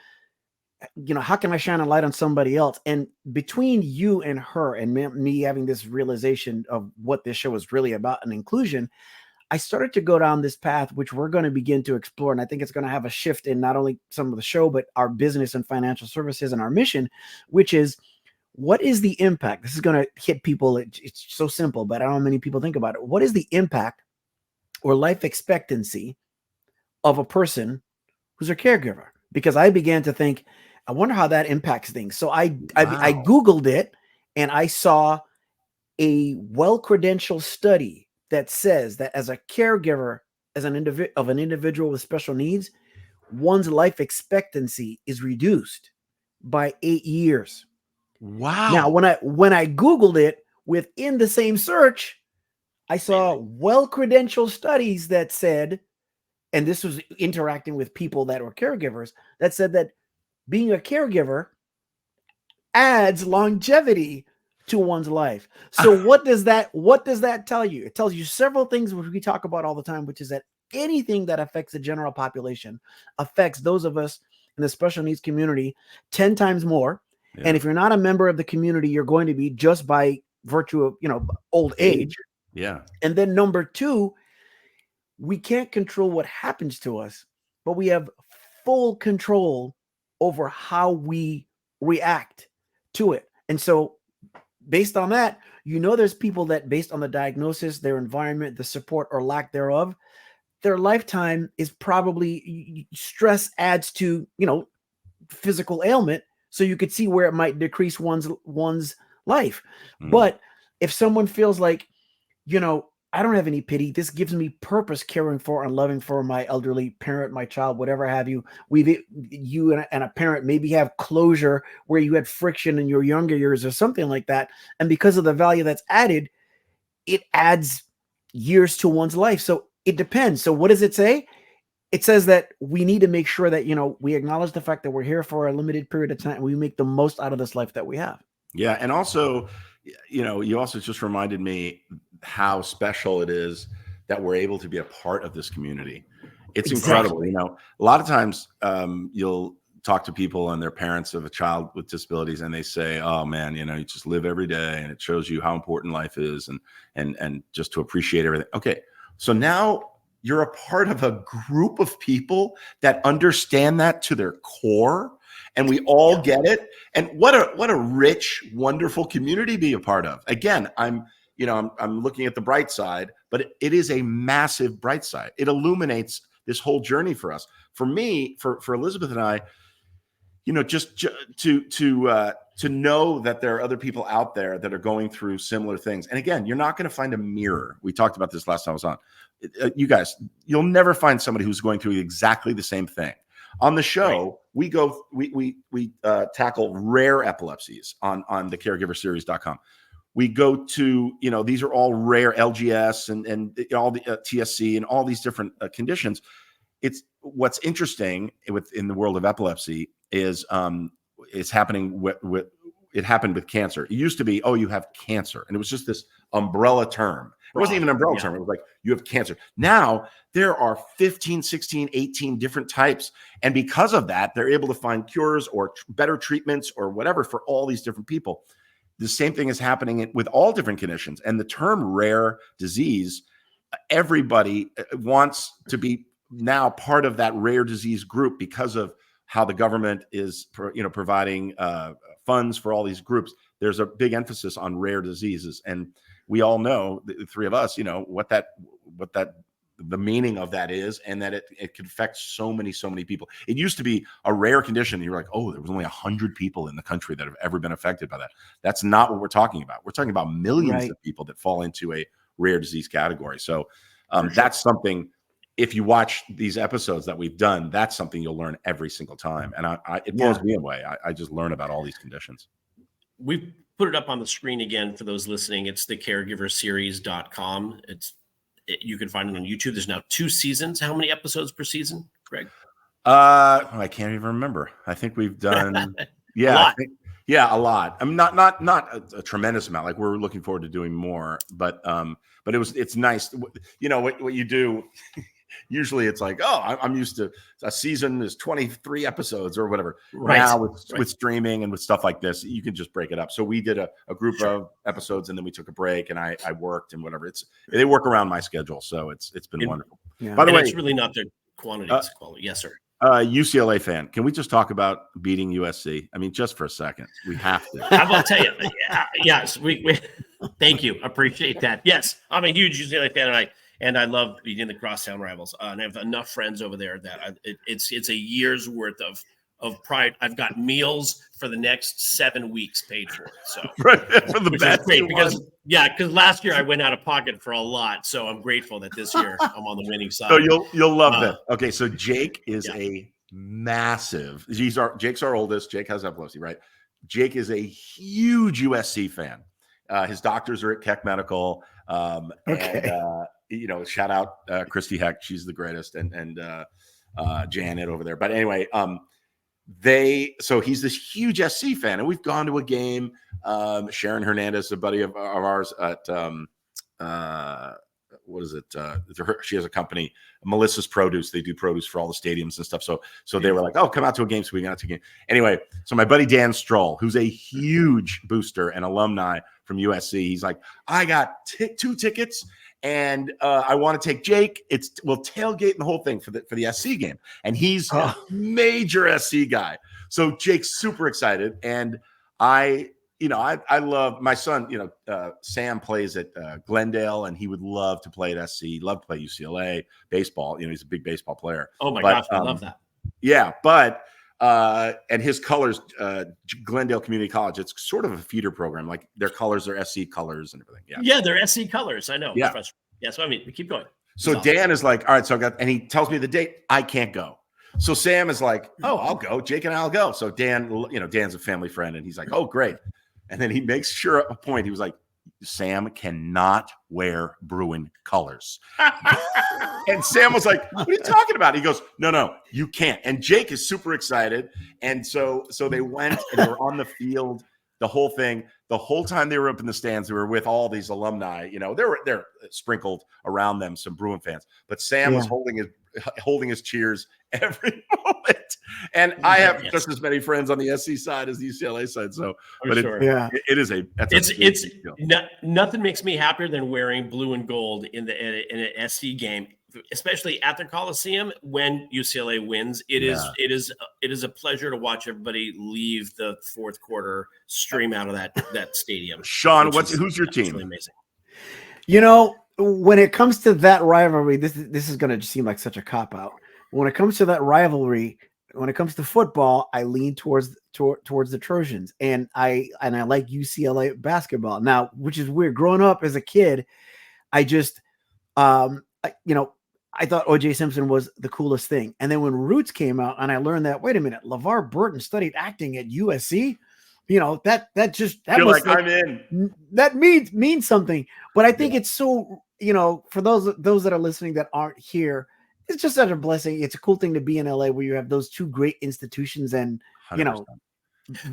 how can I shine a light on somebody else? And between you and her and me having this realization of what this show is really about and inclusion, I started to go down this path, which we're going to begin to explore. And I think it's going to have a shift in not only some of the show, but our business and financial services and our mission, which is, what is the impact? This is going to hit people. It's so simple, but I don't know how many people think about it. What is the impact or life expectancy of a person who's a caregiver? Because I began to think, I wonder how that impacts things. So I Googled it and I saw a well-credentialed study that says that as a caregiver, as an individual with special needs, one's life expectancy is reduced by 8 years. Wow. Now, when I Googled it within the same search, I saw well-credentialed studies that said, and this was interacting with people that were caregivers, that said that being a caregiver adds longevity to one's life. So what does that tell you? It tells you several things which we talk about all the time, which is that anything that affects the general population affects those of us in the special needs community 10 times more. Yeah. And if you're not a member of the community, you're going to be just by virtue of, old age. Yeah. And then number two, we can't control what happens to us, but we have full control over how we react to it. And so based on that, there's people that based on the diagnosis, their environment, the support or lack thereof, their lifetime is probably, stress adds to, physical ailment. So you could see where it might decrease one's life. But if someone feels like, I don't have any pity, this gives me purpose caring for and loving for my elderly parent, my child, whatever have you. You and a parent maybe have closure where you had friction in your younger years or something like that. And because of the value that's added, it adds years to one's life. So it depends. So what does it say? It says that we need to make sure that, we acknowledge the fact that we're here for a limited period of time and we make the most out of this life that we have. Yeah. And also, you also just reminded me how special it is that we're able to be a part of this community. It's incredible. A lot of times you'll talk to people and their parents of a child with disabilities, and they say, oh man, you just live every day and it shows you how important life is and just to appreciate everything. Okay. So now you're a part of a group of people that understand that to their core, and we all get it. And what a rich, wonderful community to be a part of. Again, I'm looking at the bright side, but it is a massive bright side. It illuminates this whole journey for us. For me, for Elizabeth and I, just to know that there are other people out there that are going through similar things. And again, you're not going to find a mirror. We talked about this last time I was on. You guys, you'll never find somebody who's going through exactly the same thing. On the show, we tackle rare epilepsies on the caregiverseries.com. We go to, these are all rare LGS and all the TSC and all these different conditions. It's what's interesting in the world of epilepsy is it's happening it happened with cancer. It used to be, oh, you have cancer. And it was just this umbrella term. It wasn't even an umbrella term. It was like, you have cancer. Now there are 15, 16, 18 different types. And because of that, they're able to find cures or better treatments or whatever for all these different people. The same thing is happening with all different conditions. And the term rare disease, everybody wants to be now part of that rare disease group because of how the government is, providing funds for all these groups. There's a big emphasis on rare diseases. And we all know, the three of us, what the meaning of that is, and that it can affect so many people. It used to be a rare condition. You're like, oh, there was only 100 people in the country that have ever been affected by that. That's not what we're talking about. We're talking about millions of people that fall into a rare disease category. So that's something, if you watch these episodes that we've done, that's something you'll learn every single time. And it blows me away. I just learn about all these conditions. We've put it up on the screen again for those listening. It's the caregiverseries.com. You can find it on YouTube. There's now 2 seasons. How many episodes per season, Greg? I can't even remember. I think we've done a lot. I mean, not a tremendous amount. Like, we're looking forward to doing more, but it's nice. What you do. Usually it's like, oh, I'm used to a season is 23 episodes or whatever. Right. Now with streaming and with stuff like this, you can just break it up. So we did a group of episodes, and then we took a break, and I worked and whatever. They work around my schedule, so it's been wonderful. Yeah. By the way, it's really not the quantity, it's quality. Yes, sir. UCLA fan, can we just talk about beating USC? I mean, just for a second, we have to. I will tell you. Yes, we thank you. Appreciate that. Yes, I'm a huge UCLA fan, and I love beating the crosstown rivals. And I have enough friends over there that it's a year's worth of pride. I've got meals for the next 7 weeks paid for. So right, for the best. Because last year I went out of pocket for a lot. So I'm grateful that this year I'm on the winning side. So you'll love that. Okay, so Jake is a massive. Jake's our oldest. Jake has epilepsy, right? Jake is a huge USC fan. His doctors are at Keck Medical. And shout out Christy Heck. She's the greatest. And Janet over there. But anyway, so he's this huge SC fan, and we've gone to a game. Sharon Hernandez, a buddy of ours at what is it? She has a company, Melissa's Produce. They do produce for all the stadiums and stuff. So they were like, oh, come out to a game. So we got to a game. Anyway, so my buddy Dan Stroll, who's a huge booster and alumni from USC, he's like, I got 2 tickets. And I want to take Jake. We'll tailgate and the whole thing for the SC game. And he's a major SC guy. So Jake's super excited. And I love my son, Sam plays at Glendale, and he would love to play at SC. He'd love to play UCLA baseball. He's a big baseball player. Oh my gosh, I love that. Yeah. But and his colors, Glendale Community College, it's sort of a feeder program. Like, their colors are SC colors and everything. Yeah, they're SC colors. I know. Yeah. So I mean, we keep going. So Dan is like, all right, and he tells me the date. I can't go. So Sam is like, oh, I'll go. Jake and I'll go. So Dan, Dan's a family friend, and he's like, oh, great. And then he makes sure a point. He was like, Sam cannot wear Bruin colors. And Sam was like, what are you talking about? He goes, no, you can't. And Jake is super excited. And so they went and they were on the field, the whole thing. The whole time they were up in the stands, they were with all these alumni. You know, they're sprinkled around them, some Bruin fans. But Sam was holding his cheers every moment. And I have just as many friends on the SC side as the UCLA side. So, but it is nothing makes me happier than wearing blue and gold in an SC game, especially at the Coliseum when UCLA wins. It is a pleasure to watch everybody leave the fourth quarter stream out of that stadium. Shawn, who's your team? Amazing. You know, when it comes to that rivalry, this is going to seem like such a cop out. When it comes to that rivalry, when it comes to football, I lean towards the Trojans, and I like UCLA basketball now, which is weird. Growing up as a kid, I just, I thought O.J. Simpson was the coolest thing, and then when Roots came out, and I learned that wait a minute, LeVar Burton studied acting at USC. You know, that I'm in. That means something. But I think it's so, for those that are listening that aren't here, it's just such a blessing. It's a cool thing to be in LA where you have those two great institutions and 100%.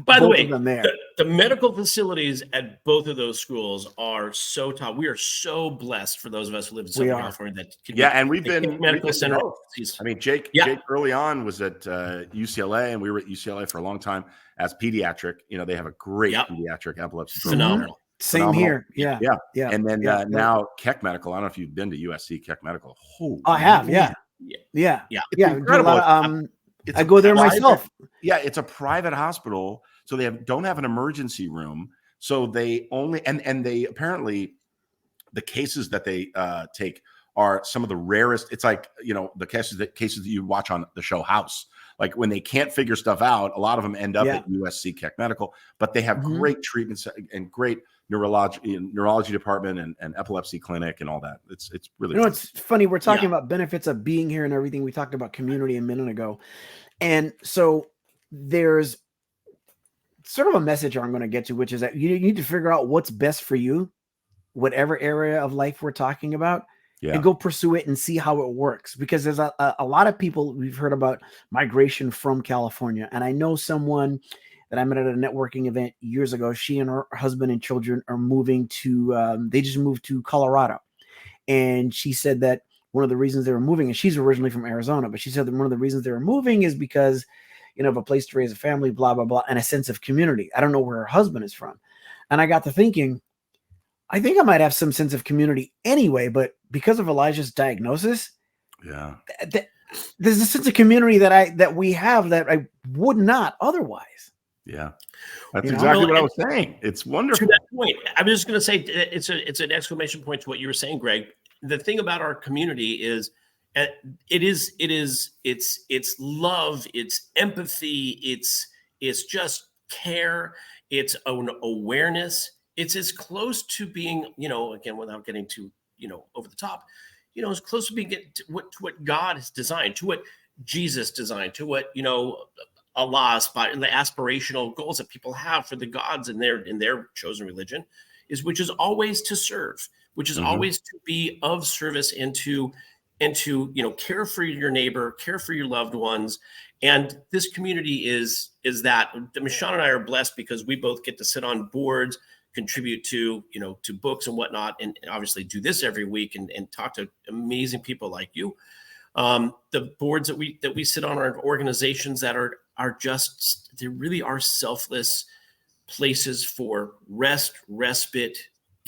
By the way, the medical facilities at both of those schools are so top. We are so blessed for those of us who live in Southern California. And we've been medical center. I mean, Jake early on was at UCLA, and we were at UCLA for a long time as pediatric. You know, they have a great pediatric epilepsy program. Phenomenal. Same here. Yeah. And then now Keck Medical. I don't know if you've been to USC Keck Medical. I have. Yeah. It's incredible. I go there myself. Yeah, it's a private hospital, so they don't have an emergency room. So they only and they apparently the cases that they take are some of the rarest. It's like the cases that you watch on the show House. Like when they can't figure stuff out, a lot of them end up at USC Keck Medical, but they have great treatments and great neurology department and epilepsy clinic and all that. It's really it's funny. We're talking about benefits of being here and everything. We talked about community a minute ago. And so there's sort of a message I'm going to get to, which is that you need to figure out what's best for you, whatever area of life we're talking about, and go pursue it and see how it works. Because there's a lot of people we've heard about migration from California. And I know someone that I met at a networking event years ago. She and her husband and children are moving to, they just moved to Colorado. And she said that one of the reasons they were moving, and she's originally from Arizona, but she said that one of the reasons they were moving is because, of a place to raise a family, blah, blah, blah, and a sense of community. I don't know where her husband is from. And I got to thinking, I think I might have some sense of community anyway, but because of Elijah's diagnosis, there's a sense of community that we have that I would not otherwise. Yeah, that's exactly what I was saying. It's wonderful. To that point, I'm just going to say it's an exclamation point to what you were saying, Greg. The thing about our community is it's love, it's empathy, it's just care, it's an awareness. It's as close to being, again, without getting too, over the top, as close to being to what God has designed, to what Jesus designed, to what, Allah's, the aspirational goals that people have for the gods in their chosen religion which is always to serve, which is always to be of service and to care for your neighbor, care for your loved ones. And this community is that. Shawn and I are blessed because we both get to sit on boards, contribute to books and whatnot, and obviously do this every week and talk to amazing people like you. The boards that we sit on are organizations that are just, they really are selfless places for rest, respite,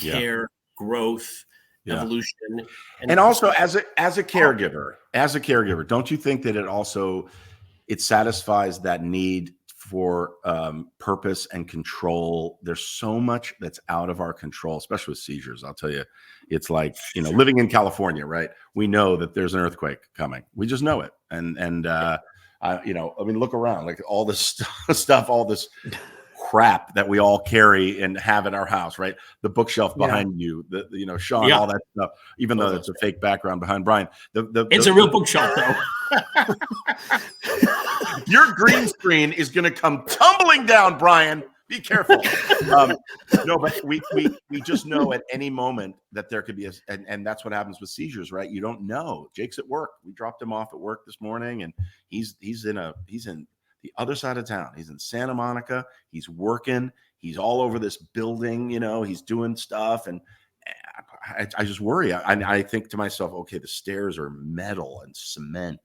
care, growth, evolution. And also as a caregiver, don't you think that it satisfies that need for purpose and control? There's so much that's out of our control, especially with seizures. I'll tell you, it's like, living in California, right? We know that there's an earthquake coming. We just know it. And look around, like all this stuff, all this crap that we all carry and have in our house, right? The bookshelf behind you, Shawn, all that stuff, even though it's a fake background behind Brian. It's a real bookshelf though. Your green screen is going to come tumbling down, Brian, Be careful. No, but we just know at any moment that there could be and that's what happens with seizures, right? You don't know. Jake's at work. We dropped him off at work this morning, and he's in the other side of town. He's in Santa Monica. He's working. He's all over this building. He's doing stuff, and I just worry. I think to myself, okay, the stairs are metal and cement,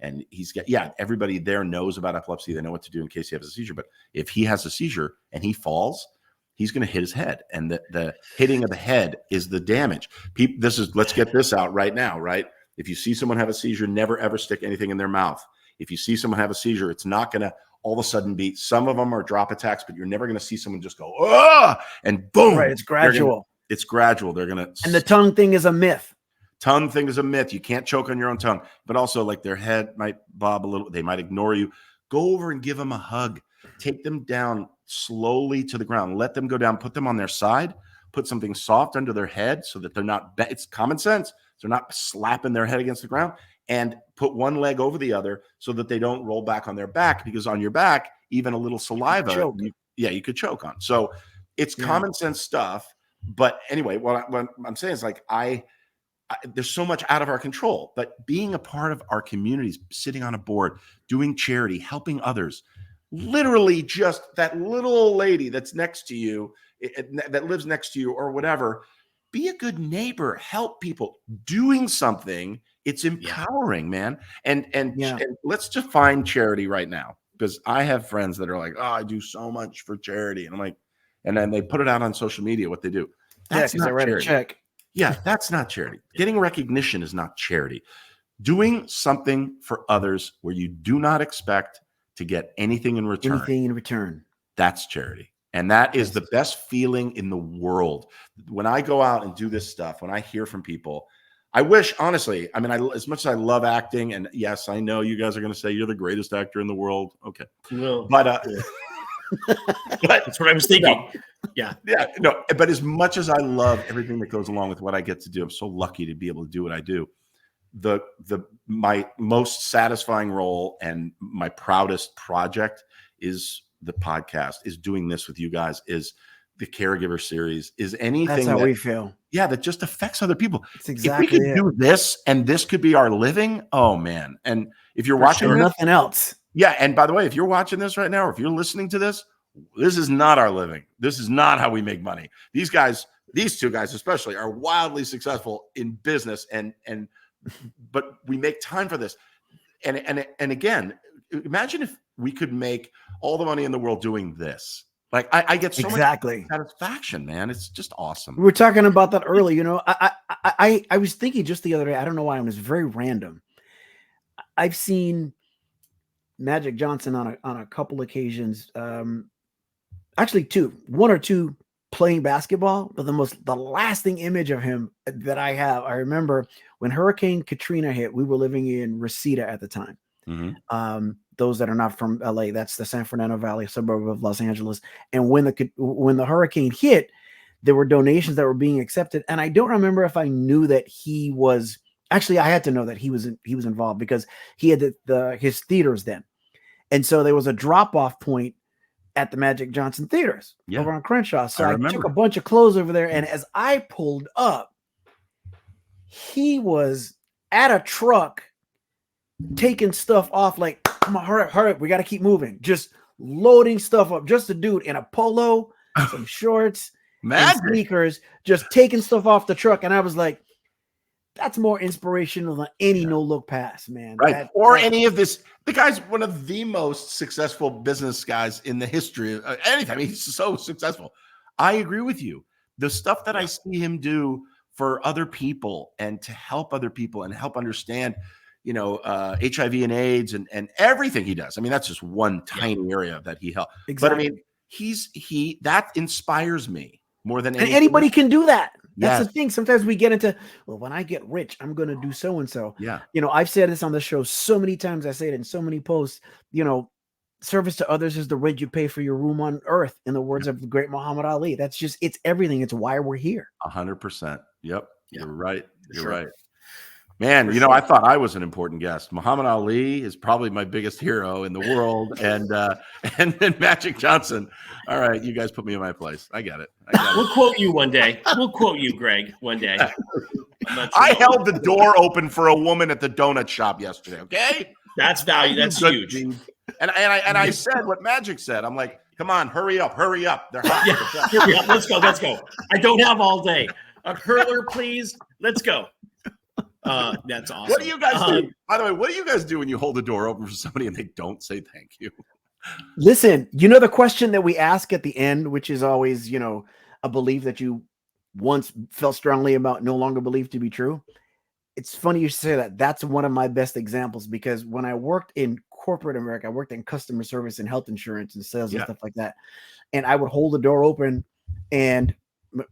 and he's got, everybody there knows about epilepsy. They know what to do in case he has a seizure. But if he has a seizure and he falls, he's going to hit his head. And the hitting of the head is the damage. Let's get this out right now, right? If you see someone have a seizure, never, ever stick anything in their mouth. If you see someone have a seizure, it's not going to all of a sudden be, some of them are drop attacks, but you're never going to see someone just go, and boom. Right. It's gradual. It's gradual. They're going to. And the tongue thing is a myth. Tongue thing is a myth. You can't choke on your own tongue, but also like their head might bob a little. They might ignore you. Go over and give them a hug. Take them down slowly to the ground. Let them go down. Put them on their side. Put something soft under their head so that they're not. It's common sense. They're not slapping their head against the ground. And put one leg over the other so that they don't roll back on their back, because on your back, even a little saliva, you could choke on. So it's common sense stuff. But anyway, what I'm saying is like there's so much out of our control, but being a part of our communities, sitting on a board, doing charity, helping others, literally just that little old lady that's next to you, that lives next to you or whatever, be a good neighbor, help people, doing something. It's empowering, man. And let's define charity right now, because I have friends that are like, oh, I do so much for charity. And I'm like, and then they put it out on social media, what they do. That's not charity. Check. Yeah, that's not charity. Getting recognition is not charity. Doing something for others where you do not expect to get anything in return. That's charity. And that is the best feeling in the world. When I go out and do this stuff, when I hear from people, I wish, honestly, I mean, as much as I love acting, and yes, I know you guys are going to say you're the greatest actor in the world. Okay. No. But that's what I was thinking. No, but as much as I love everything that goes along with what I get to do, I'm so lucky to be able to do what I do. My most satisfying role and my proudest project is the podcast, is doing this with you guys, is the Caregiver Series, is anything that's how we feel. Yeah, that just affects other people. It's exactly if we could do this and this could be our living, oh man. And if you're watching nothing else. Yeah, and by the way, if you're watching this right now, or if you're listening to this is not our living. This is not how we make money. These two guys especially, are wildly successful in business, but we make time for this. And again, imagine if we could make all the money in the world doing this. Like I get so much satisfaction, man. It's just awesome. We were talking about that earlier. I was thinking just the other day, I don't know why, it was very random. I've seen Magic Johnson on a couple occasions, actually one or two, playing basketball. But the lasting image of him that I remember when Hurricane Katrina hit. We were living in Reseda at the time. Mm-hmm. Those that are not from LA, that's the San Fernando Valley, suburb of Los Angeles. And when the hurricane hit, there were donations that were being accepted. And I don't remember if I knew that he was actually. I had to know that he was involved, because he had his theaters then. And so there was a drop-off point at the Magic Johnson theaters over on Crenshaw. So I took a bunch of clothes over there. And as I pulled up, he was at a truck taking stuff off, like, come on, hurry up. We got to keep moving. Just loading stuff up. Just a dude in a polo, some shorts, and sneakers, just taking stuff off the truck. And I was like, that's more inspirational than any no-look pass, man. Right. Any of this. The guy's one of the most successful business guys in the history of anything. I mean, he's so successful. I agree with you. The stuff that I see him do for other people, and to help other people and help understand, HIV and AIDS and everything he does. I mean, that's just one tiny area that he helped. Exactly. But I mean, that inspires me more than anything. And anybody can do that. That's the thing. Sometimes we get into, well, when I get rich, I'm going to do so-and-so. Yeah. I've said this on the show so many times. I say it in so many posts, service to others is the rent you pay for your room on earth, in the words of the great Muhammad Ali. That's just, it's everything. It's why we're here. 100%. Yep. You're right. You're right. Man, For you know, sure. I thought I was an important guest. Muhammad Ali is probably my biggest hero in the world, and then Magic Johnson. All right, you guys put me in my place. I got it. We'll quote you one day. We'll quote you, Greg, one day. I'm not sure I how held the door open for a woman at the donut shop yesterday. Okay, That's value. That's Good huge. deed. And I said what Magic said. I'm like, come on, hurry up. They're hot. Yeah, let's go. I don't have all day. A curler, please. Let's go. That's awesome. What do you guys do? By the way, what do you guys do when you hold the door open for somebody and they don't say thank you? Listen, you know the question that we ask at the end, which is always, you know, a belief that you once felt strongly about, no longer believe to be true. It's funny you say that. That's one of my best examples, because when I worked in corporate America, I worked in customer service and health insurance and sales and stuff like that. And I would hold the door open, and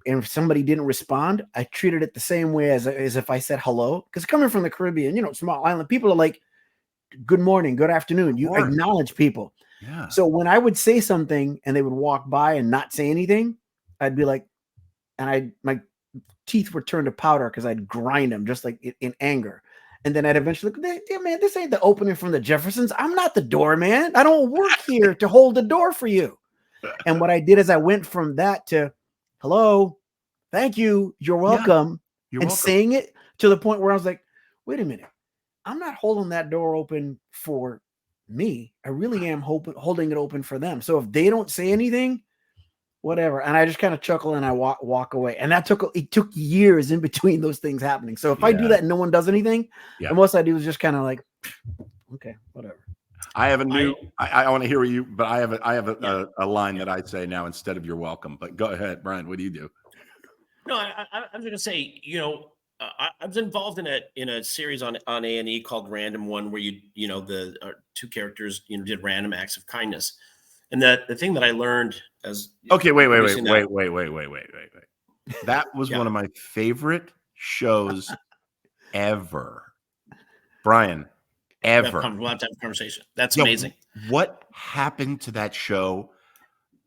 if somebody didn't respond, I treated it the same way as if I said hello. Because coming from the Caribbean, you know, small island, people are like, good morning, good afternoon. You acknowledge people. Yeah. So when I would say something and they would walk by and not say anything, I'd be like, and my teeth would turn to powder because I'd grind them just like in anger. And then I'd eventually look, yeah, man, this ain't the opening from the Jeffersons. I'm not the doorman. I don't work here to hold the door for you. And what I did is I went from that to, hello, thank you, you're welcome, saying it to the point where I was like, wait a minute, I'm not holding that door open for me. I really am holding it open for them. So if they don't say anything, whatever. And I just kind of chuckle and I walk away. And it took years in between those things happening. So if I do that and no one does anything, the most I do is just kind of like, okay, whatever. I have a new. I want to hear you, but I have a line that I say now instead of "you're welcome." But go ahead, Brian. What do you do? No, I'm going to say, you know, I was involved in a series on A&E called Random One, where the two characters did random acts of kindness, and the thing that I learned as wait. That was one of my favorite shows ever, Brian. Ever. We'll have to have a conversation. That's amazing. What happened to that show?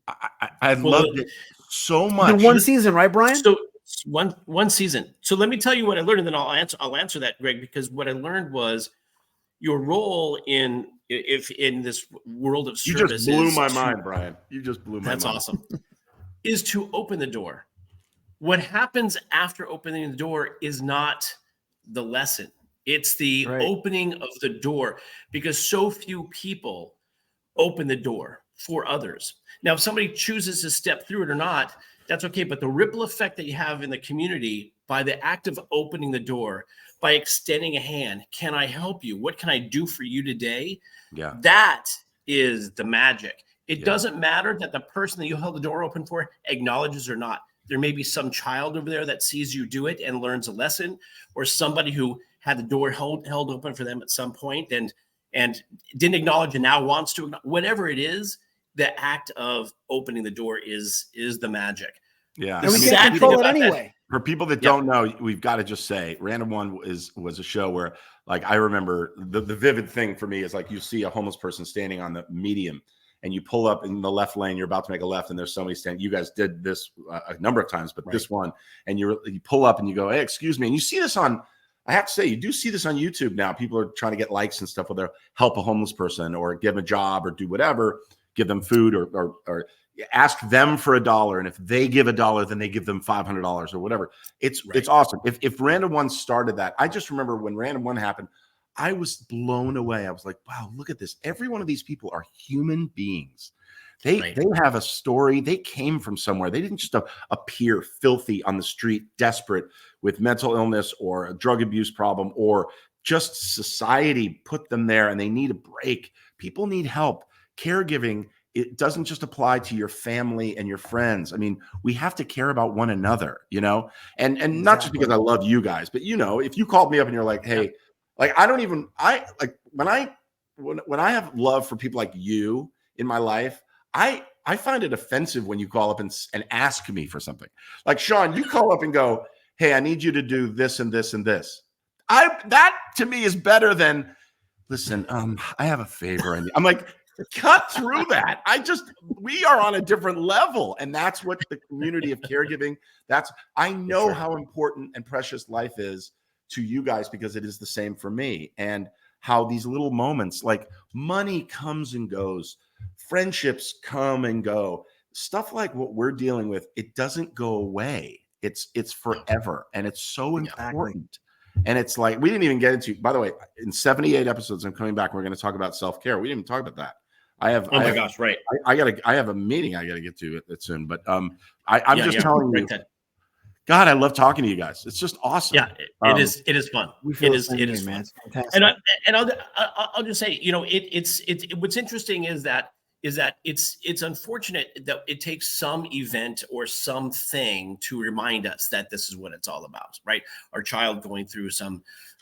I loved it so much. One season, right, Brian? So one season. So let me tell you what I learned, and then I'll answer that, Greg, because what I learned was your role in this world of service. You just blew my mind, Brian. You just blew my mind. That's awesome. Is to open the door. What happens after opening the door is not the lesson. It's the opening of the door, because so few people open the door for others. Now, if somebody chooses to step through it or not, that's okay. But the ripple effect that you have in the community by the act of opening the door, by extending a hand, can I help you? What can I do for you today? Yeah. That is the magic. It doesn't matter that the person that you held the door open for acknowledges or not. There may be some child over there that sees you do it and learns a lesson, or somebody who had the door held open for them at some point and didn't acknowledge and now wants to. Whatever it is, the act of opening the door is the magic. Yeah, and we can't control it anyway. For people that don't know, we've got to just say, Random One was a show where, like, I remember the vivid thing for me is, like, you see a homeless person standing on the median, and you pull up in the left lane, you're about to make a left, and there's somebody standing. You guys did this a number of times, but this one, and you pull up and you go, hey, excuse me. And you see this on, I have to say, you do see this on YouTube now. People are trying to get likes and stuff where they'll help a homeless person or give them a job or do whatever, give them food or ask them for $1. And if they give $1, then they give them $500 or whatever. It's awesome. If Random One started that, I just remember when Random One happened, I was blown away. I was like, wow, look at this. Every one of these people are human beings. They have a story. They came from somewhere. They didn't just appear filthy on the street, desperate with mental illness or a drug abuse problem, or just society put them there and they need a break. People need help. Caregiving, it doesn't just apply to your family and your friends. I mean, we have to care about one another, and not just because I love you guys, but if you called me up and you're like, hey, like, when I have love for people like you in my life, I find it offensive when you call up and ask me for something. Like, Shawn, you call up and go, hey, I need you to do this and this and this. That to me is better than, listen, I have a favor. And I'm like, cut through that. We are on a different level. And that's what the community of caregiving, I know how important and precious life is to you guys because it is the same for me. And how these little moments, like money comes and goes, friendships come and go, stuff like what we're dealing with, it doesn't go away. It's forever, and it's so important. And it's like, we didn't even get into, by the way, in 78 episodes, I'm coming back, we're going to talk about self-care. We didn't even talk about that. I have I have a meeting I got to get to it soon, but I'm just telling you, God, I love talking to you guys. It's just awesome. Yeah, it is fun. It is man. fun. It's fantastic. And I'll just say, you know, it's what's interesting is that it's unfortunate that it takes some event or something to remind us that this is what it's all about, right? Our child going through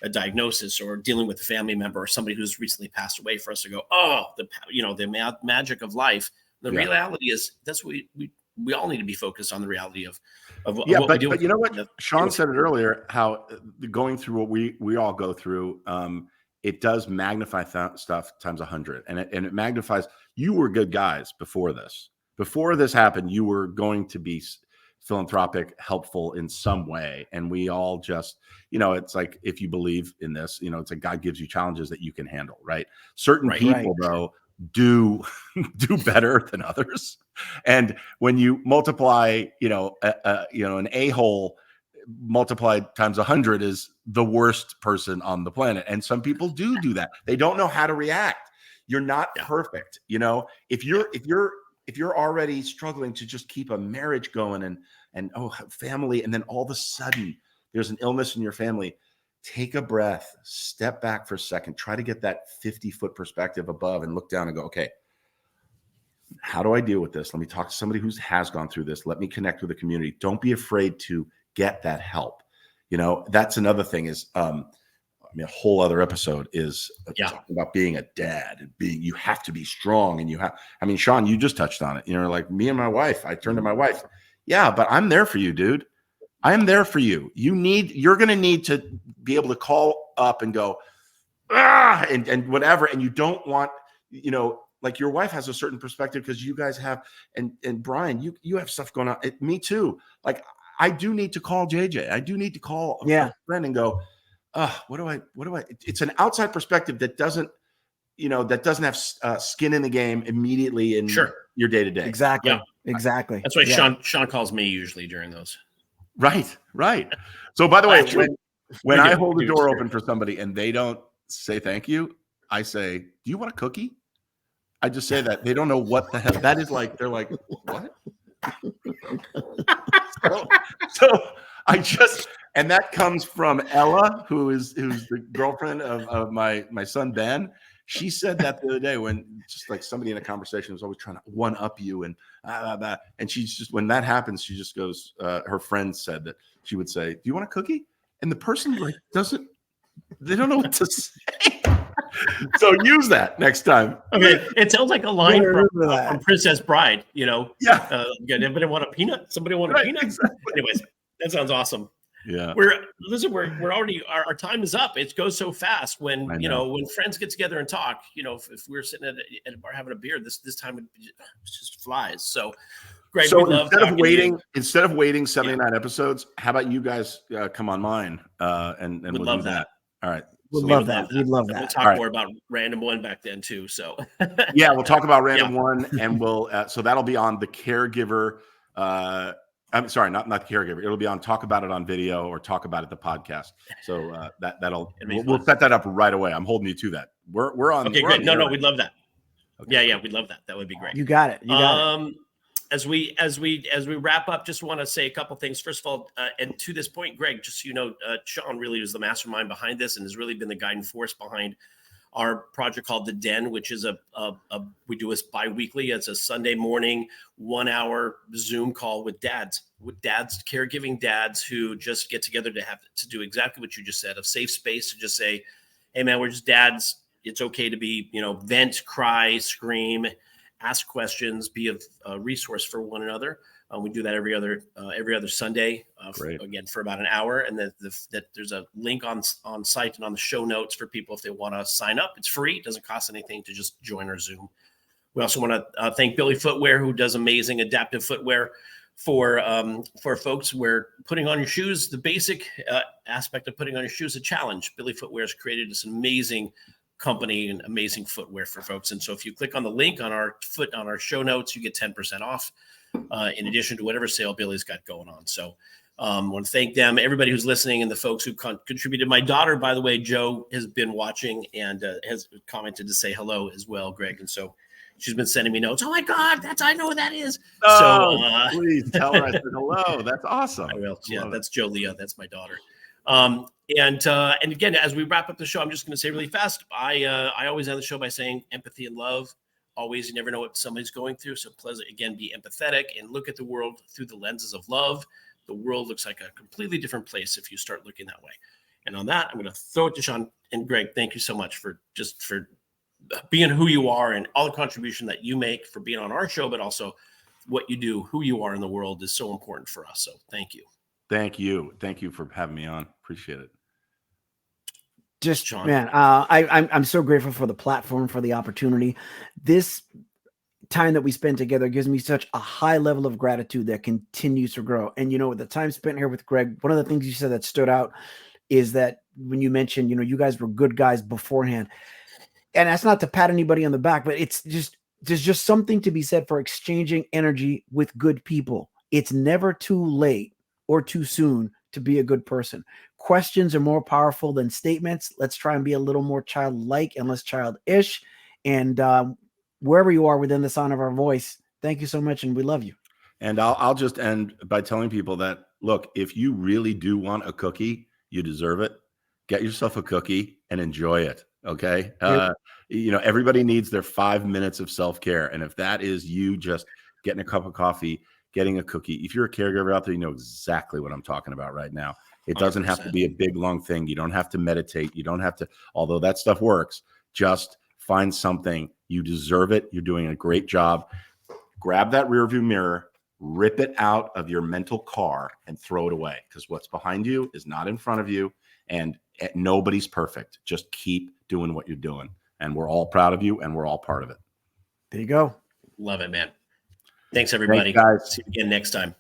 a diagnosis or dealing with a family member or somebody who's recently passed away, for us to go, oh, the magic of life. The reality is that's what we all need to be focused on, the reality of what we do. But you know what? Shawn said it earlier, how going through what we all go through, it does magnify stuff times 100, and it magnifies. You were good guys before this. Before this happened, you were going to be philanthropic, helpful in some way, and we all just, you know, it's like, if you believe in this, you know, it's like God gives you challenges that you can handle, right? Certain people though do better than others, and when you multiply, an a-hole multiplied times 100 is the worst person on the planet. And some people do that. They don't know how to react. You're not perfect. You know, if you're already struggling to just keep a marriage going and family, and then all of a sudden there's an illness in your family, take a breath, step back for a second, try to get that 50-foot perspective above and look down and go, okay, how do I deal with this? Let me talk to somebody who has gone through this. Let me connect with the community. Don't be afraid to get that help. You know, that's another thing is, a whole other episode is talking about being a dad and you have to be strong, and Shawn, you just touched on it. You know, like me and my wife, I turned to my wife. Yeah, but I'm there for you, dude. I am there for you. You're going to need to be able to call up and go, and whatever. And you don't want, like your wife has a certain perspective because you guys have, and Brian, you have stuff going on. Me too. Like I do need to call JJ. I do need to call a friend and go, what do I, it's an outside perspective that doesn't have skin in the game immediately in your day to day. Exactly. Yeah. Exactly. That's why Shawn calls me usually during those. Right. So by the way, when I hold the door open for somebody and they don't say thank you, I say, do you want a cookie? I just say that. They don't know what the hell that is. Like, they're like, what? so and that comes from Ella, who's the girlfriend of my son Ben. She said that the other day when just like somebody in a conversation was always trying to one up you and and she's just, when that happens, she just goes, her friend said that she would say, do you want a cookie? And the person like they don't know what to say. So use that next time. Okay, it sounds like a line from Princess Bride, anybody want a peanut? Somebody want a peanut? Exactly. Anyways, that sounds awesome. Yeah. We're already, our time is up. It goes so fast when, when friends get together and talk, if we're sitting at a bar having a beer, this time it just flies. So Greg, instead of waiting 79 episodes, how about you guys come on mine and we'll love do that. All right. We'd love that. We'd love that. We'll talk more about Random One back then too. So yeah, we'll talk about Random One, and we'll so that'll be on the Caregiver. I'm sorry, not the Caregiver. It'll be on Talk About It on Video or Talk About It the podcast. So we'll set that up right away. I'm holding you to that. We're on. Okay, great. No, we'd love that. Okay. Yeah, we'd love that. That would be great. You got it. As we wrap up, just want to say a couple things. First of all, and to this point, Greg, just so Shawn really was the mastermind behind this and has really been the guiding force behind our project called The Den, which is we do this bi-weekly. It's a Sunday morning, 1 hour Zoom call with dads, caregiving dads who just get together to do exactly what you just said, a safe space to just say, hey man, we're just dads. It's okay to be, vent, cry, scream, ask questions, be a resource for one another. We do that every other Sunday, again, for about an hour. And that there's a link on site and on the show notes for people if they want to sign up. It's free. It doesn't cost anything to just join our Zoom. We also want to thank Billy Footwear, who does amazing adaptive footwear for folks where putting on your shoes, the basic aspect of putting on your shoes, a challenge. Billy Footwear has created this amazing company and amazing footwear for folks. And so if you click on the link on our show notes, you get 10% off in addition to whatever sale Billy's got going on. So I want to thank them, everybody who's listening, and the folks who contributed. My daughter, by the way, Joe, has been watching and has commented to say hello as well, Greg. And so she's been sending me notes. Oh my God, I know who that is. Oh, please tell her I said hello. That's awesome. I will. Yeah, that's Joe Leah. That's my daughter. And again, as we wrap up the show, I'm just going to say really fast. I always end the show by saying empathy and love. Always, you never know what somebody's going through. So please, again, be empathetic and look at the world through the lenses of love. The world looks like a completely different place if you start looking that way. And on that, I'm going to throw it to Shawn and Greg. Thank you so much for being who you are and all the contribution that you make, for being on our show, but also what you do, who you are in the world is so important for us. So thank you. Thank you. Thank you for having me on. Appreciate it. Just Shawn. Man, I'm so grateful for the platform, for the opportunity. This time that we spend together gives me such a high level of gratitude that continues to grow. And, the time spent here with Greg, one of the things you said that stood out is that when you mentioned, you guys were good guys beforehand. And that's not to pat anybody on the back, but there's just something to be said for exchanging energy with good people. It's never too late or too soon to be a good person. Questions are more powerful than statements. Let's try and be a little more childlike and less childish. And wherever you are within the sound of our voice, thank you so much, and we love you. And I'll just end by telling people that, look, if you really do want a cookie, you deserve it. Get yourself a cookie and enjoy it. Okay. Everybody needs their 5 minutes of self-care. And if that is you just getting a cup of coffee, getting a cookie, if you're a caregiver out there, you know exactly what I'm talking about right now. It doesn't 100%. Have to be a big, long thing. You don't have to meditate. You don't have to, although that stuff works, just find something. You deserve it. You're doing a great job. Grab that rearview mirror, rip it out of your mental car and throw it away, because what's behind you is not in front of you, and nobody's perfect. Just keep doing what you're doing. And we're all proud of you, and we're all part of it. There you go. Love it, man. Thanks, everybody. Thanks, guys. See you again next time.